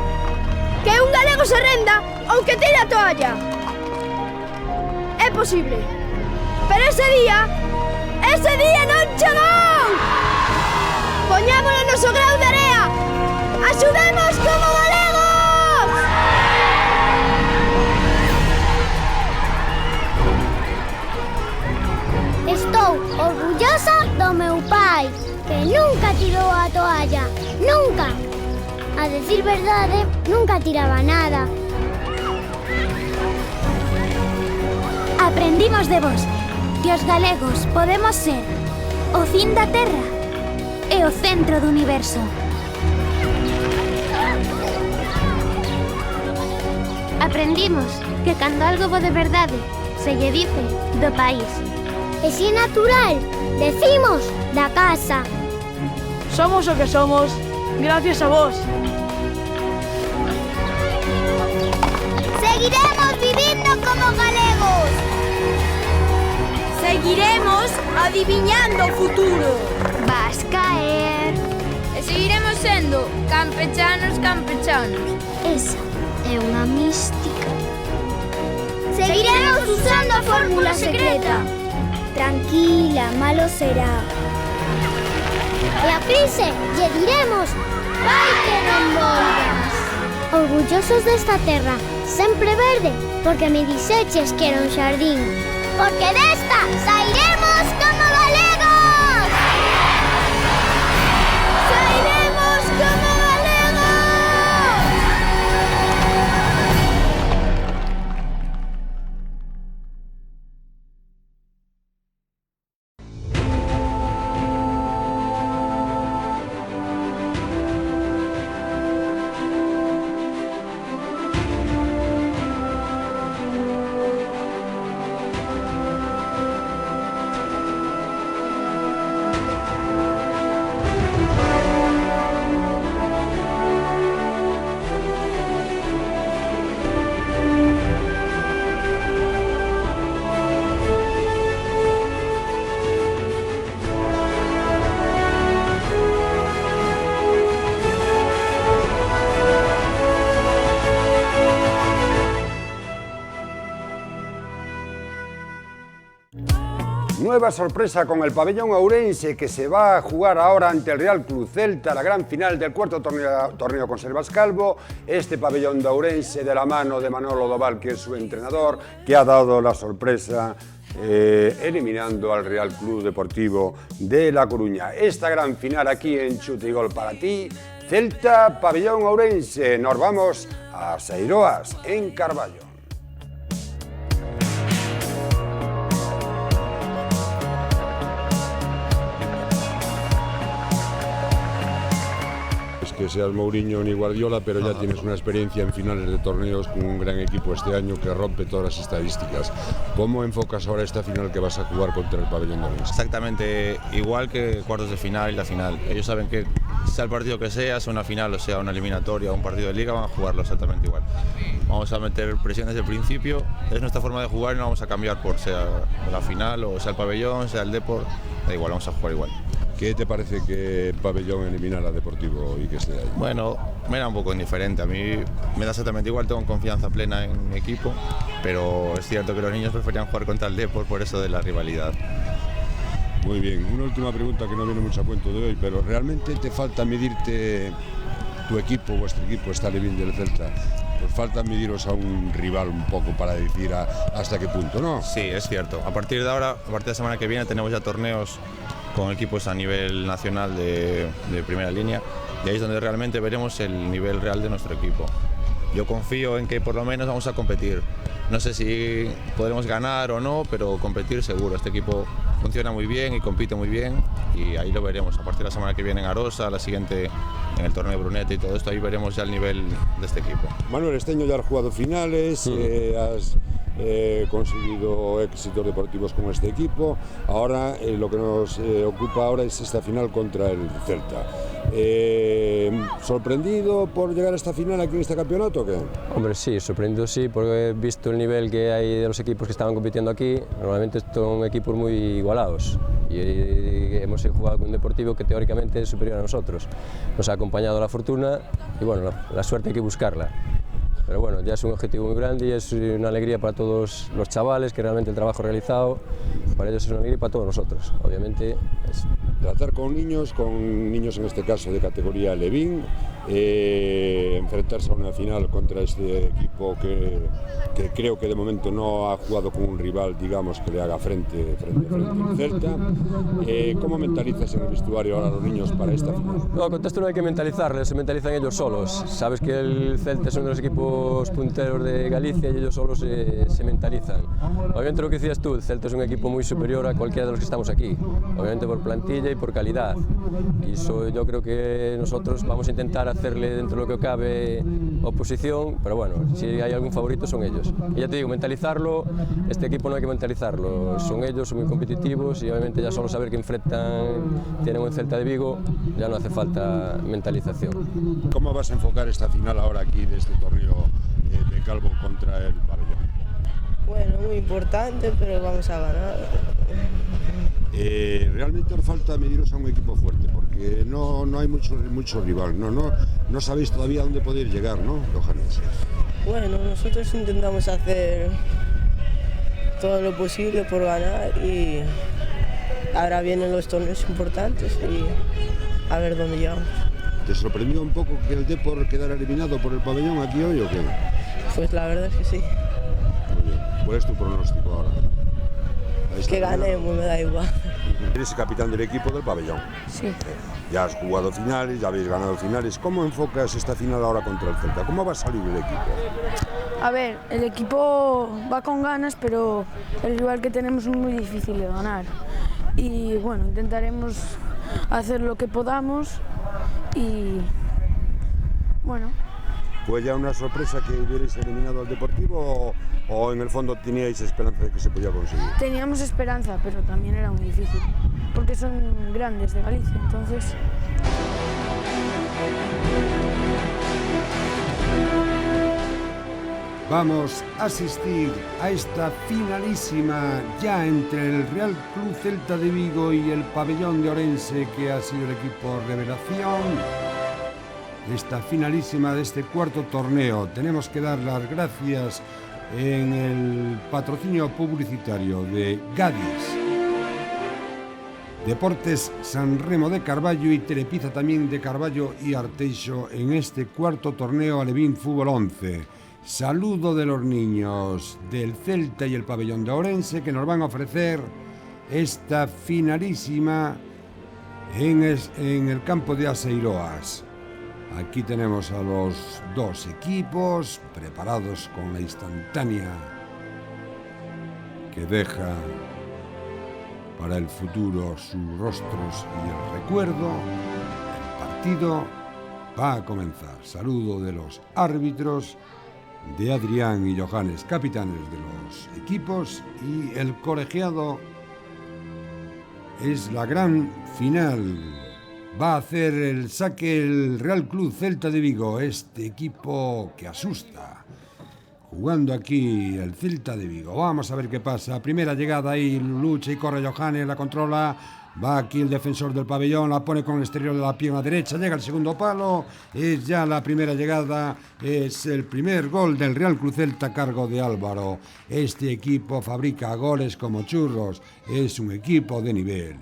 Que un galego se renda ou que tire a toalla. É posible. Pero ese día non chegou. Poñámolo no noso grau de area. Axudemos como galegos. Estou orgullosa do meu pai, que nunca tirou a toalla. Nunca. A decir verdade, nunca tiraba nada. Aprendimos de vos que os galegos podemos ser o fin da terra e o centro do universo. Aprendimos que cando algo bo de verdade se lle dice do país. E si é natural, decimos da casa. Somos o que somos gracias a vos. Seguiremos vivindo como galegos. Seguiremos adiviñando o futuro. Vas caer. E seguiremos sendo campechanos. Esa é unha mística. Seguiremos usando a fórmula secreta. Tranquila, malo será. E a crise lle diremos: vai que non volvas. Orgullosos desta terra, sempre verde, porque me dixeches que era un xardín. Porque desta sairemos como galegos. Sairemos como galegos. Nueva sorpresa con el pabellón ourense que se va a jugar ahora ante el Real Club Celta, la gran final del cuarto torneo Conservas Calvo. Este pabellón de Ourense de la mano de Manolo Doval, que es su entrenador, que ha dado la sorpresa eliminando al Real Club Deportivo de La Coruña. Esta gran final aquí en Chute y Gol para ti, Celta, pabellón ourense. Nos vamos a Aseiroas, en Carballo. es que seas Mourinho ni Guardiola, pero ya tienes una experiencia en finales de torneos con un gran equipo este año que rompe todas las estadísticas. ¿Cómo enfocas ahora esta final que vas a jugar contra el Pabellón de Orense? Exactamente igual que cuartos de final y la final. Ellos saben que sea el partido que sea una final o sea una eliminatoria o un partido de liga, van a jugarlo exactamente igual. Vamos a meter presión desde el principio, es nuestra forma de jugar y no vamos a cambiar por sea la final o sea el Pabellón, sea el Depor, da igual, vamos a jugar igual. ¿Qué te parece que Pabellón elimina a Deportivo y que esté ahí? Bueno, me era un poco indiferente, a mí me da exactamente igual, tengo confianza plena en mi equipo, pero es cierto que los niños preferían jugar contra el Depor por eso de la rivalidad. Muy bien, una última pregunta que no viene mucho a cuento de hoy, pero ¿realmente te falta medirte tu equipo, vuestro equipo, está Alevín del Celta? Pues falta mediros a un rival un poco para decir hasta qué punto, ¿no? Sí, es cierto. A partir de ahora, a partir de la semana que viene, tenemos ya torneos con equipos a nivel nacional de primera línea y ahí es donde realmente veremos el nivel real de nuestro equipo. Yo confío en que por lo menos vamos a competir. No sé si podremos ganar o no, pero competir seguro. Este equipo funciona muy bien y compite muy bien y ahí lo veremos. A partir de la semana que viene en Arosa, la siguiente en el torneo de Brunete y todo esto, ahí veremos ya el nivel de este equipo. Manuel, este año ya has jugado finales, has conseguido éxitos deportivos con este equipo. Ahora lo que nos ocupa ahora es esta final contra el Celta. ¿Sorprendido por llegar a esta final aquí en este campeonato o qué? Hombre, sí, sorprendido sí, porque he visto el nivel que hay de los equipos que estaban compitiendo aquí. Normalmente son equipos muy igualados y hemos jugado con un Deportivo que teóricamente es superior a nosotros. Nos ha acompañado la fortuna y bueno, la suerte hay que buscarla. Pero bueno, ya es un objetivo muy grande y es una alegría para todos los chavales, que realmente el trabajo realizado para ellos es una alegría y para todos nosotros. Obviamente es... Tratar con niños en este caso de categoría Alevín, enfrentarse a una final contra este equipo que creo que de momento no ha jugado con un rival, digamos, que le haga frente al Celta. ¿Cómo mentalizas en el vestuario ahora a los niños para esta final? No, con esto no hay que mentalizarles, se mentalizan ellos solos. Sabes que el Celta es uno de los equipos punteros de Galicia y ellos solos se mentalizan. Obviamente lo que decías tú, el Celta es un equipo muy superior a cualquiera de los que estamos aquí, obviamente por plantilla y por calidad. Y eso yo creo que nosotros vamos a intentar hacerle dentro de lo que cabe oposición, pero bueno, si hay algún favorito son ellos. Y ya te digo, mentalizarlo, este equipo no hay que mentalizarlo, son ellos, son muy competitivos y obviamente ya solo saber que enfrentan, tienen un Celta de Vigo, ya no hace falta mentalización. ¿Cómo vas a enfocar esta final ahora aquí de este torneo de Calvo contra el Pabellón? Bueno, muy importante, pero vamos a ganar. Realmente os falta mediros a un equipo fuerte, porque no hay mucho rival, no sabéis todavía dónde podéis llegar, ¿no, Johannes? Bueno, nosotros intentamos hacer todo lo posible por ganar y ahora vienen los torneos importantes y a ver dónde llegamos. ¿Te sorprendió un poco que el Depor quedara eliminado por el Pabellón aquí hoy o qué? Pues la verdad es que sí. Muy bien. ¿Cuál es tu pronóstico ahora? Que ganemos, me da igual. Eres el capitán del equipo del Pabellón. Sí. Ya has jugado finales, ya habéis ganado finales. ¿Cómo enfocas esta final ahora contra el Celta? ¿Cómo va a salir el equipo? A ver, el equipo va con ganas, pero el rival que tenemos es muy difícil de ganar. Y bueno, intentaremos hacer lo que podamos y bueno. ¿Fue ya una sorpresa que hubierais eliminado al Deportivo o en el fondo teníais esperanza de que se podía conseguir? Teníamos esperanza, pero también era muy difícil, porque son grandes de Galicia, entonces... Vamos a asistir a esta finalísima ya entre el Real Club Celta de Vigo y el Pabellón de Orense, que ha sido el equipo revelación. Esta finalísima de este cuarto torneo. Tenemos que dar las gracias en el patrocinio publicitario de Gadis, Deportes San Remo de Carballo y Telepizza también de Carballo y Arteixo en este cuarto torneo Alevín Fútbol 11. Saludo de los niños del Celta y el Pabellón de Orense que nos van a ofrecer esta finalísima en el campo de Aseiroas. Aquí tenemos a los dos equipos preparados con la instantánea que deja para el futuro sus rostros y el recuerdo. El partido va a comenzar. Saludo de los árbitros, de Adrián y Johannes, capitanes de los equipos, y el colegiado. Es la gran final. Va a hacer el saque el Real Club Celta de Vigo, este equipo que asusta. Jugando aquí el Celta de Vigo. Vamos a ver qué pasa. Primera llegada ahí, lucha y corre Johannes, la controla. Va aquí el defensor del pabellón, la pone con el exterior de la pierna derecha, llega al segundo palo, es ya la primera llegada, es el primer gol del Real Club Celta a cargo de Álvaro. Este equipo fabrica goles como churros, es un equipo de nivel.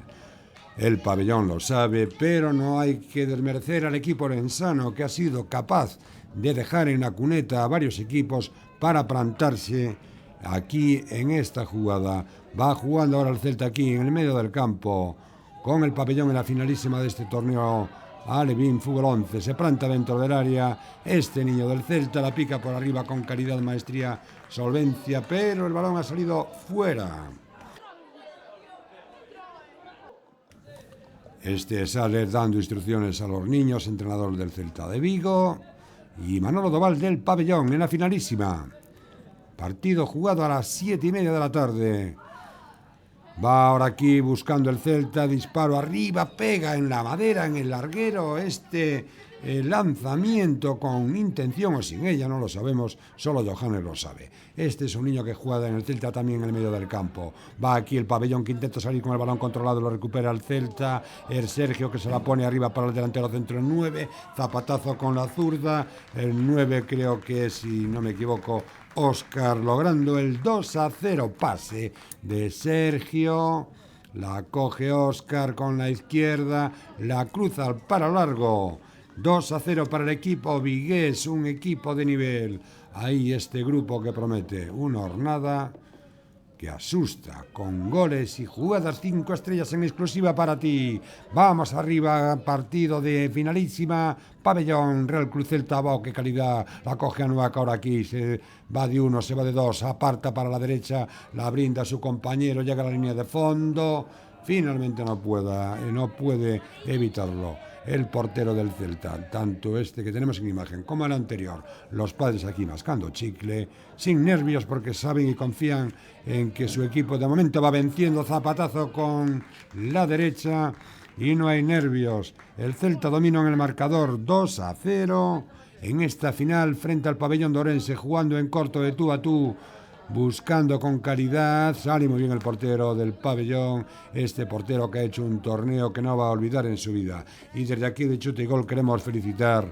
El pabellón lo sabe, pero no hay que desmerecer al equipo orensano, que ha sido capaz de dejar en la cuneta a varios equipos para plantarse aquí en esta jugada. Va jugando ahora el Celta aquí en el medio del campo con el pabellón en la finalísima de este torneo. Alevín Fútbol 11 se planta dentro del área. Este niño del Celta la pica por arriba con calidad, maestría, solvencia, pero el balón ha salido fuera. Este sale dando instrucciones a los niños, entrenador del Celta de Vigo, y Manolo Doval del pabellón en la finalísima. Partido jugado a las 7:30 de la tarde. Va ahora aquí buscando el Celta, disparo arriba, pega en la madera, en el larguero, lanzamiento con intención o sin ella, no lo sabemos, solo Johannes lo sabe. Este es un niño que juega en el Celta también en el medio del campo. Va aquí el pabellón que intenta salir con el balón controlado, lo recupera el Celta, el Sergio que se la pone arriba para el delantero centro, el 9, zapatazo con la zurda, el 9 creo que es, si no me equivoco, Óscar, logrando el 2-0, pase de Sergio, la coge Óscar con la izquierda, la cruza al palo largo, 2-0 para el equipo vigués, un equipo de nivel. Ahí este grupo que promete una jornada que asusta, con goles y jugadas 5 estrellas en exclusiva para ti. Vamos arriba, partido de finalísima, pabellón, Real Club Celta, wow, qué calidad, la coge Anuac ahora aquí, se va de 1, se va de 2, aparta para la derecha, la brinda a su compañero, llega a la línea de fondo, finalmente no puede evitarlo. El portero del Celta, tanto este que tenemos en imagen como el anterior, los padres aquí mascando chicle, sin nervios porque saben y confían en que su equipo de momento va venciendo, zapatazo con la derecha y no hay nervios. El Celta domina en el marcador 2-0 en esta final frente al pabellón de Orense, jugando en corto de tú a tú, buscando con calidad. Sale muy bien el portero del pabellón, este portero que ha hecho un torneo que no va a olvidar en su vida. Y desde aquí de Chute y Gol queremos felicitar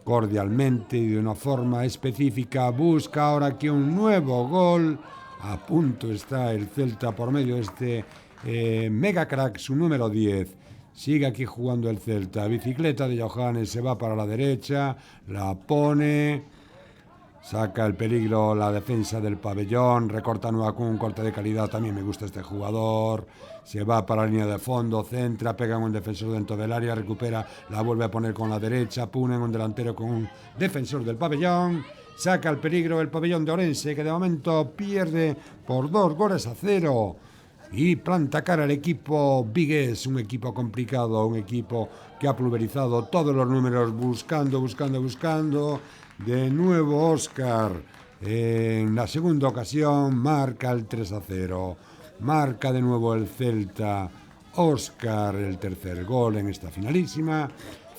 cordialmente y de una forma específica. Busca ahora aquí un nuevo gol. A punto está el Celta por medio de este mega crack, su número 10. Sigue aquí jugando el Celta. Bicicleta de Johannes, se va para la derecha, la pone. Saca el peligro la defensa del pabellón, recorta Nuacún, corte de calidad, también me gusta este jugador. Se va para la línea de fondo, centra, pega en un defensor dentro del área, recupera, la vuelve a poner con la derecha, pone en un delantero con un defensor del pabellón. Saca el peligro el pabellón de Orense, que de momento pierde por 2-0. Y planta cara al equipo vigués, un equipo complicado, un equipo que ha pulverizado todos los números, buscando. De nuevo Óscar, en la segunda ocasión, marca el 3-0. Marca de nuevo el Celta. Óscar, el tercer gol en esta finalísima.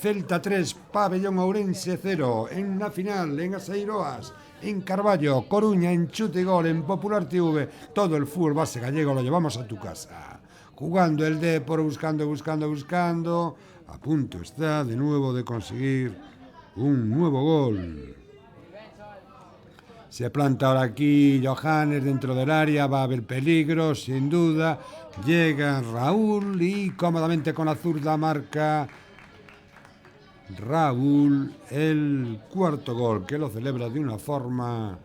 Celta 3, pabellón Ourense 0. En la final, en Aseiroas, en Carballo, Coruña, en Chute y Gol, en Popular TV. Todo el fútbol base gallego lo llevamos a tu casa. Jugando el Depor, buscando. A punto está de nuevo de conseguir un nuevo gol. Se planta ahora aquí Johannes dentro del área, va a haber peligro, sin duda. Llega Raúl y cómodamente con la zurda marca Raúl el cuarto gol, que lo celebra de una forma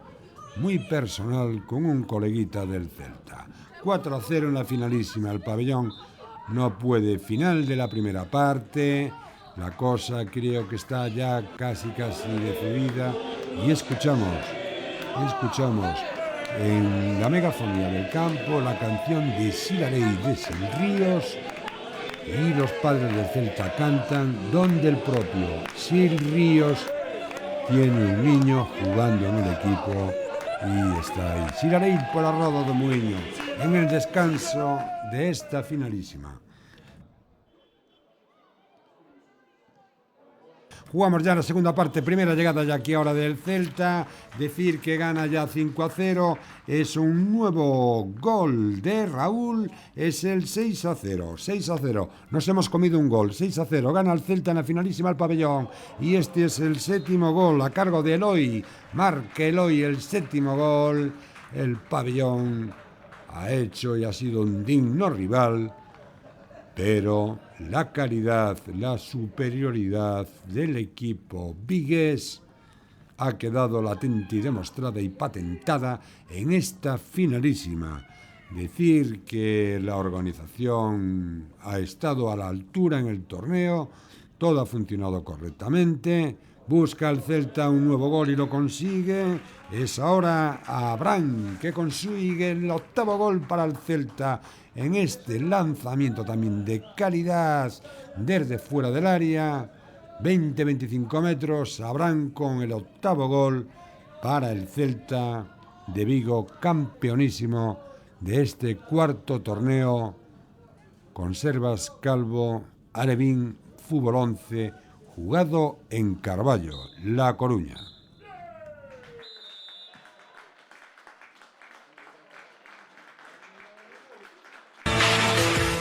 muy personal con un coleguita del Celta. 4-0 en la finalísima, el pabellón no puede. Final de la primera parte. La cosa creo que está ya casi decidida y escuchamos en la megafonía del campo la canción de Silarey de Sin Ríos y los padres del Celta cantan, donde el propio Sil Ríos tiene un niño jugando en el equipo y está ahí. Sirarei por la Roda do Muiño en el descanso de esta finalísima. Jugamos ya la segunda parte, primera llegada ya aquí ahora del Celta, decir que gana ya 5-0, es un nuevo gol de Raúl, es el 6-0, nos hemos comido un gol, 6-0, gana el Celta en la finalísima al Pabellón, y este es el séptimo gol a cargo de Eloy, marca Eloy el séptimo gol, el Pabellón ha hecho y ha sido un digno rival, pero la calidad, la superioridad del equipo vigués ha quedado latente y demostrada y patentada en esta finalísima. Decir que la organización ha estado a la altura en el torneo, todo ha funcionado correctamente, busca el Celta un nuevo gol y lo consigue, es ahora Abraham que consigue el octavo gol para el Celta en este lanzamiento también de calidad desde fuera del área, 20-25 metros, Abraham con el octavo gol para el Celta de Vigo, campeonísimo de este cuarto torneo Conservas Calvo Alevín Fútbol 11, jugado en Carballo, La Coruña.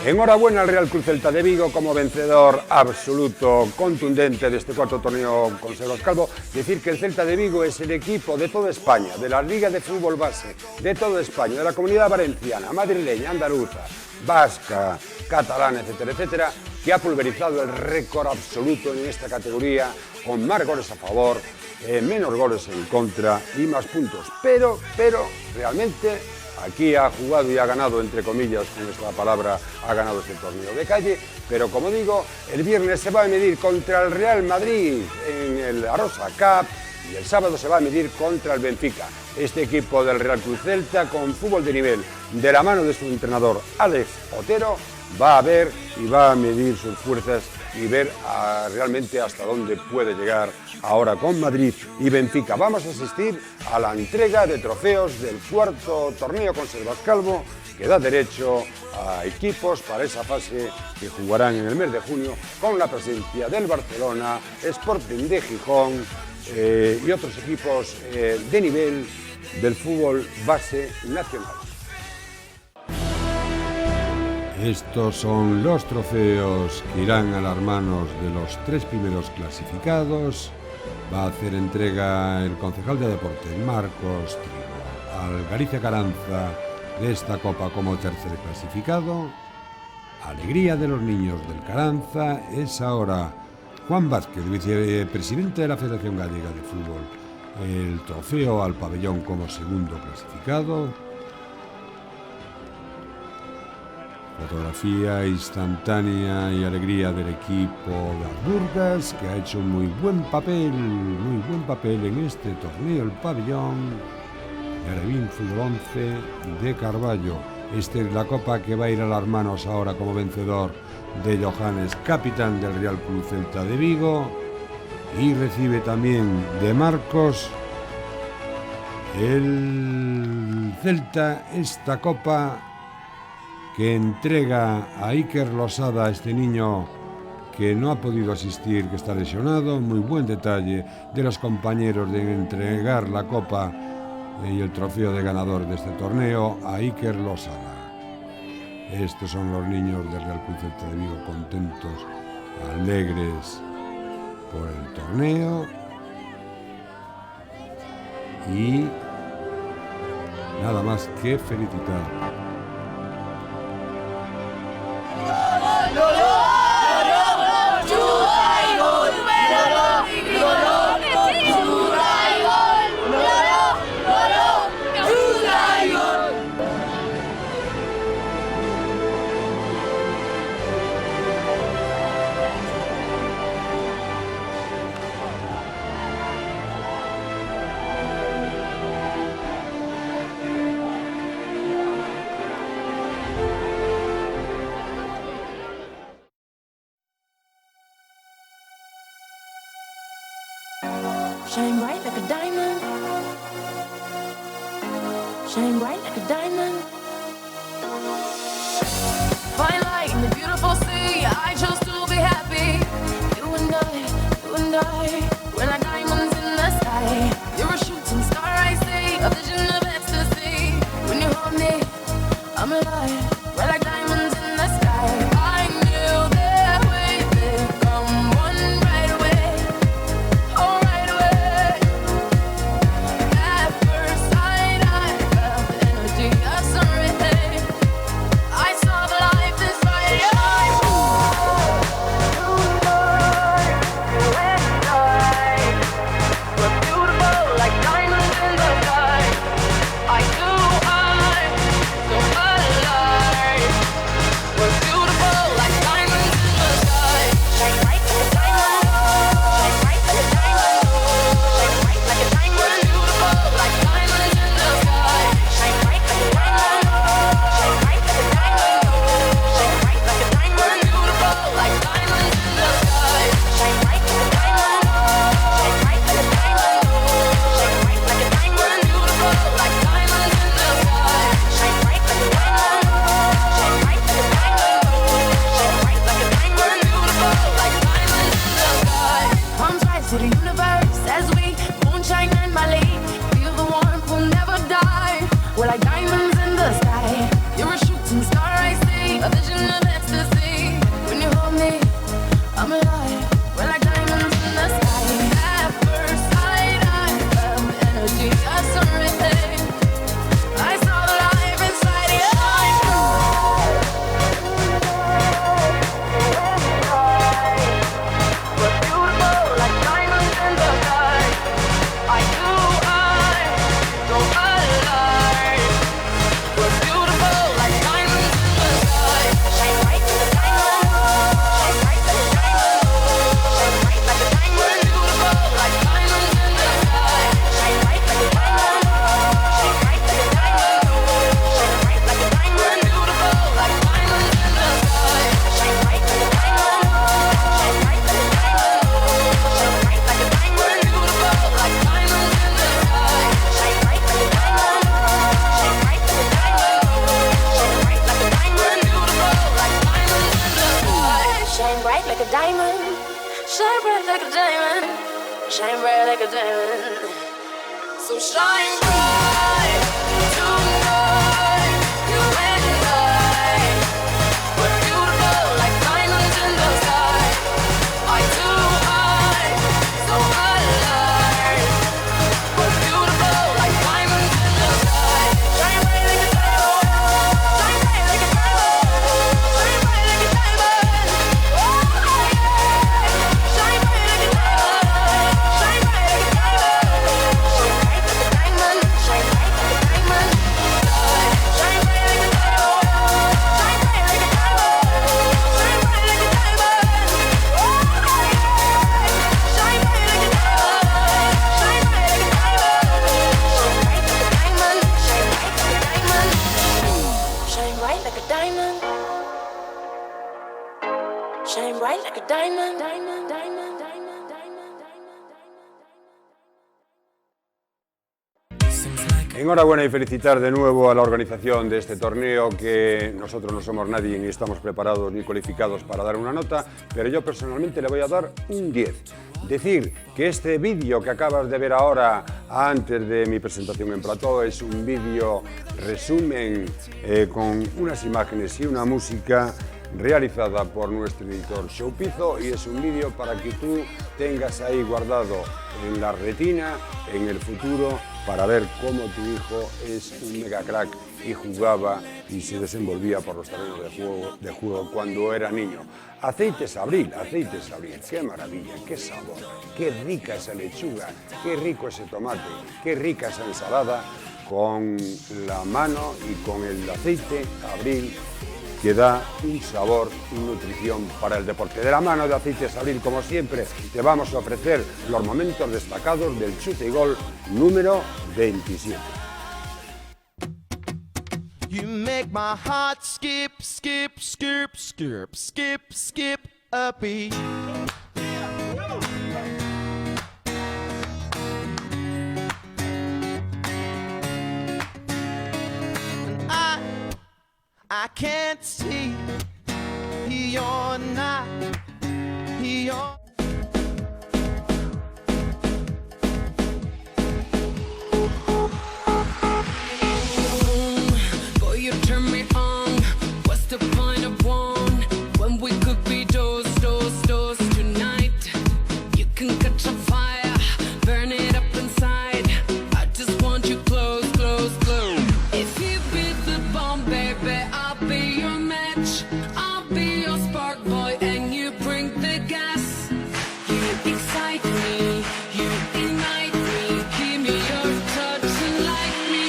Enhorabuena al Real Club Celta de Vigo como vencedor absoluto, contundente de este cuarto torneo Conservas Calvo. Decir que el Celta de Vigo es el equipo de toda España, de la Liga de Fútbol Base, de toda España, de la Comunidad Valenciana, madrileña, andaluza, vasca, catalana, etcétera, etcétera, que ha pulverizado el récord absoluto en esta categoría, con más goles a favor, menos goles en contra y más puntos. Pero realmente aquí ha jugado y ha ganado, entre comillas, con esta palabra, ha ganado este torneo de calle, pero como digo, el viernes se va a medir contra el Real Madrid en el Arosa Cup y el sábado se va a medir contra el Benfica. Este equipo del Real Club Celta, con fútbol de nivel, de la mano de su entrenador Alex Otero, va a ver y va a medir sus fuerzas y ver realmente hasta dónde puede llegar ahora con Madrid y Benfica. Vamos a asistir a la entrega de trofeos del cuarto torneo Conservas Calvo, que da derecho a equipos para esa fase que jugarán en el mes de junio con la presencia del Barcelona, Sporting de Gijón y otros equipos de nivel del fútbol base nacional. Estos son los trofeos que irán a las manos de los tres primeros clasificados. Va a hacer entrega el concejal de deportes, Marcos Trigo, al Galicia Caranza de esta copa como tercer clasificado. Alegría de los niños del Caranza es ahora Juan Vázquez, vicepresidente de la Federación Gallega de Fútbol, el trofeo al pabellón como segundo clasificado. Fotografía instantánea y alegría del equipo de Burgas, que ha hecho un muy buen papel en este torneo, el pabellón de Alevín Fútbol 11 de Carballo. Esta es la copa que va a ir a las manos ahora como vencedor de Johannes, capitán del Real Club Celta de Vigo, y recibe también de Marcos el Celta esta copa que entrega a Iker Losada, este niño que no ha podido asistir, que está lesionado. Muy buen detalle de los compañeros de entregar la copa y el trofeo de ganador de este torneo a Iker Losada. Estos son los niños del Real Club Celta de Vigo, contentos, alegres por el torneo y nada más que felicitar. Shine bright like a diamond. Shine bright like a diamond. Fine light in the beautiful sea. I chose to be happy. You and I, we're like diamonds in the sky. You're a shooting star, I see, a vision of ecstasy. When you hold me, I'm alive. We're like diamonds in the sky. I knew that we would come one right away. Oh, right away. At first sight, I felt the energy of something. I saw the life inside your eyes. We're beautiful like diamonds in the sky. I so alive. We're beautiful like diamonds in the sky. Shine bright like a diamond. Shine bright like a diamond. Shine bright like a diamond. We're beautiful like diamonds in the sky. Shine bright like a diamond. Shine bright like a diamond. Shine bright like a diamond. We're beautiful like diamonds in the sky. Shine bright like a diamond. Shine bright like a diamond. Shine bright like a diamond. We're beautiful like diamonds in the sky. Shine bright like a diamond. Shine bright like a diamond. Shine bright like a diamond. We're beautiful like diamonds in the sky. Palms rise to the universe as we moonshine and Mali. Feel the warmth, we'll never die. We're like diamonds in the sky. You're a shooting star, I see, a vision of ecstasy. When you hold me, I'm alive. We're like diamonds in the sky. At first sight, I felt the energy of something. I saw the life inside your eyes. We're beautiful like diamonds in the sky. I so alive. We're beautiful like diamonds in the sky. Shine bright like a diamond. Shine bright like a diamond. Shine bright like a diamond. We're beautiful like diamonds in the sky. Shine bright like a diamond. Shine bright like a diamond. Shine bright like a diamond. We're beautiful like diamonds in the sky. Shine bright like a diamond. Shine bright like a diamond. Shine bright like a diamond. We're beautiful like diamonds in the sky. Shine bright like a diamond. Shine bright like a diamond. Shine bright like a diamond. We're beautiful like diamonds in the sky. Shine bright like a diamond. Shine bright like a diamond. Shine bright like a diamond. So shine bright tonight, you and I. We're beautiful like diamonds in the sky. So alive. We're beautiful like diamonds in the sky. Shine bright like a diamond. Shine bright like a diamond. Shine bright like a diamond. Oh yeah. Shine bright like a diamond. Shine bright like a diamond. Shine bright like a diamond. Shine bright like a diamond. Shine bright like a diamond. Shine bright like a diamond. Shine bright like a diamond. Oh yeah. Shine bright like a diamond. Shine bright like a diamond. Shine bright like a diamond. Shine bright like a diamond. Shine bright like a diamond. Diamond, diamond, diamond, diamond, diamond. Enhorabuena y felicitar de nuevo a la organización de este torneo, que nosotros no somos nadie ni estamos preparados ni cualificados para dar una nota, pero yo personalmente le voy a dar un 10. Decir que este vídeo que acabas de ver ahora, antes de mi presentación en plató, es un vídeo resumen con unas imágenes y una música realizada por nuestro editor Showpizo, y es un vídeo para que tú tengas ahí guardado en la retina en el futuro para ver cómo tu hijo es un mega crack y jugaba y se desenvolvía por los terrenos de juego cuando era niño. Aceites Abril, qué maravilla, qué sabor, qué rica esa lechuga, qué rico ese tomate, qué rica esa ensalada, con la mano y con el aceite Abril, que da un sabor y nutrición para el deporte. De la mano de Aceites Abril, como siempre, te vamos a ofrecer los momentos destacados del Chute y Gol número 27. You make my heart skip, skip, skip, skip, skip, skip a beat. I can't see. You're not. You're. Boy, you turn me on. What's the point of one when we could be those tonight? You can catch a fire, burn it up inside. I just want you close, close, close. If you be the bomb, baby, I'll be your match. I'll be your spark boy, and you bring the gas. You excite me, you ignite me. Give me your touch and like me.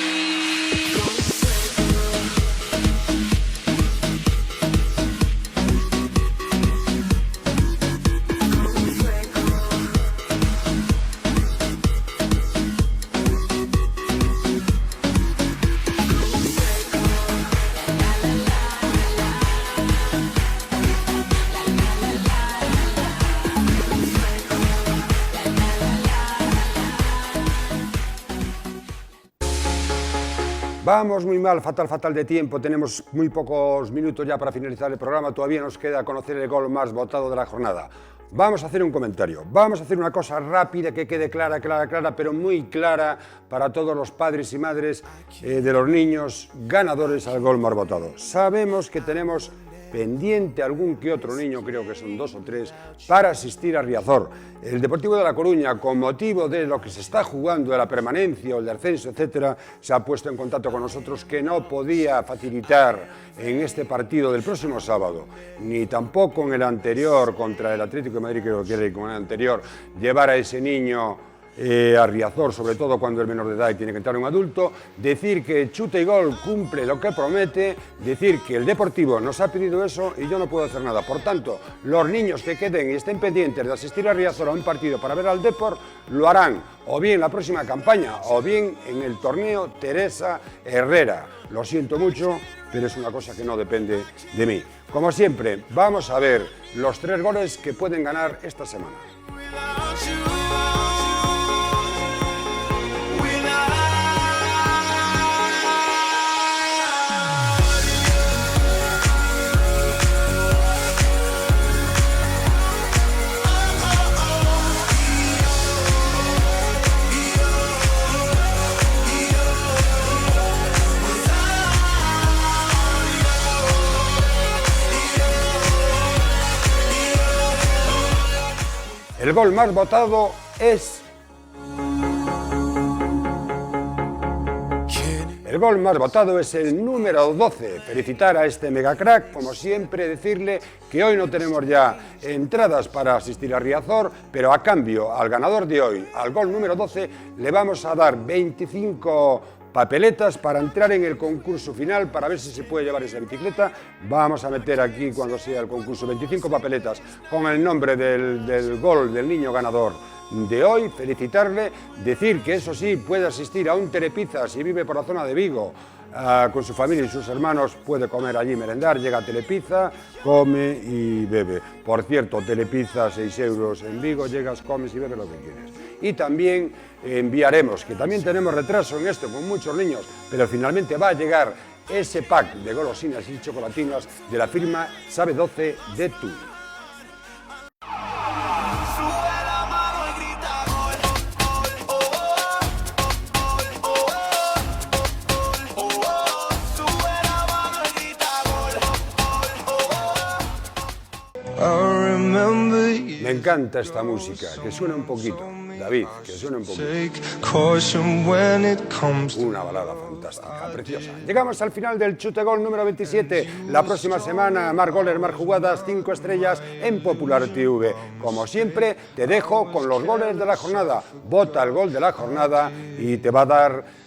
Vamos muy mal, fatal de tiempo, tenemos muy pocos minutos ya para finalizar el programa, todavía nos queda conocer el gol más votado de la jornada. Vamos a hacer un comentario, vamos a hacer una cosa rápida que quede clara, pero muy clara para todos los padres y madres de los niños ganadores al gol más votado. Sabemos que tenemos pendiente algún que otro niño, creo que son 2 o 3, para asistir a Riazor. El Deportivo de La Coruña, con motivo de lo que se está jugando, de la permanencia o el descenso, etcétera, se ha puesto en contacto con nosotros que no podía facilitar en este partido del próximo sábado, ni tampoco en el anterior contra el Atlético de Madrid, creo que era con el anterior, llevar a ese niño a Riazor, sobre todo cuando es menor de edad y tiene que entrar un adulto, decir que Chute y Gol cumple lo que promete, decir que el Deportivo nos ha pedido eso y yo no puedo hacer nada. Por tanto, los niños que queden y estén pendientes de asistir a Riazor a un partido para ver al Depor, lo harán o bien en la próxima campaña o bien en el torneo Teresa Herrera. Lo siento mucho, pero es una cosa que no depende de mí. Como siempre, vamos a ver los 3 goles que pueden ganar esta semana. El gol más votado es... El gol más votado es el número 12. Felicitar a este megacrack, como siempre, decirle que hoy no tenemos ya entradas para asistir a Riazor, pero a cambio, al ganador de hoy, al gol número 12, le vamos a dar 25 papeletas para entrar en el concurso final, para ver si se puede llevar esa bicicleta. Vamos a meter aquí, cuando sea el concurso, 25 papeletas con el nombre del gol del niño ganador de hoy, felicitarle, decir que eso sí, puede asistir a un Telepizza si vive por la zona de Vigo, con su familia y sus hermanos, puede comer allí, merendar, llega a Telepizza, come y bebe. Por cierto, Telepizza, 6 euros en Vigo, llegas, comes y bebes lo que quieres. Y también enviaremos, que también tenemos retraso en esto con muchos niños, pero finalmente va a llegar ese pack de golosinas y chocolatinas de la firma Sabe 12 de Tú. Me encanta esta música, que suene un poquito, David, que suene un poquito. Una balada fantástica, preciosa. Llegamos al final del Chute Gol número 27. La próxima semana, más goles, más jugadas, 5 estrellas en Popular TV. Como siempre, te dejo con los goles de la jornada. Vota el gol de la jornada y te va a dar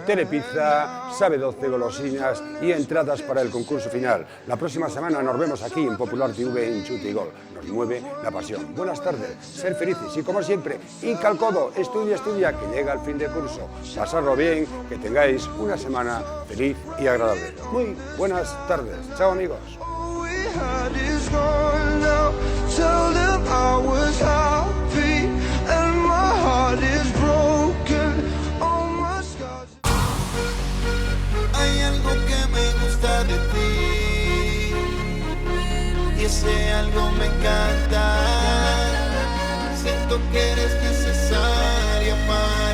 Telepizza, Sabe 12 golosinas y entradas para el concurso final. La próxima semana nos vemos aquí en Popular TV en Chute y Gol. Nos mueve la pasión. Buenas tardes, ser felices y como siempre, hinca el codo, estudia, que llega el fin de curso. Pasarlo bien, que tengáis una semana feliz y agradable. Muy buenas tardes. Chao, amigos. Hay algo que me gusta de ti. es necesaria para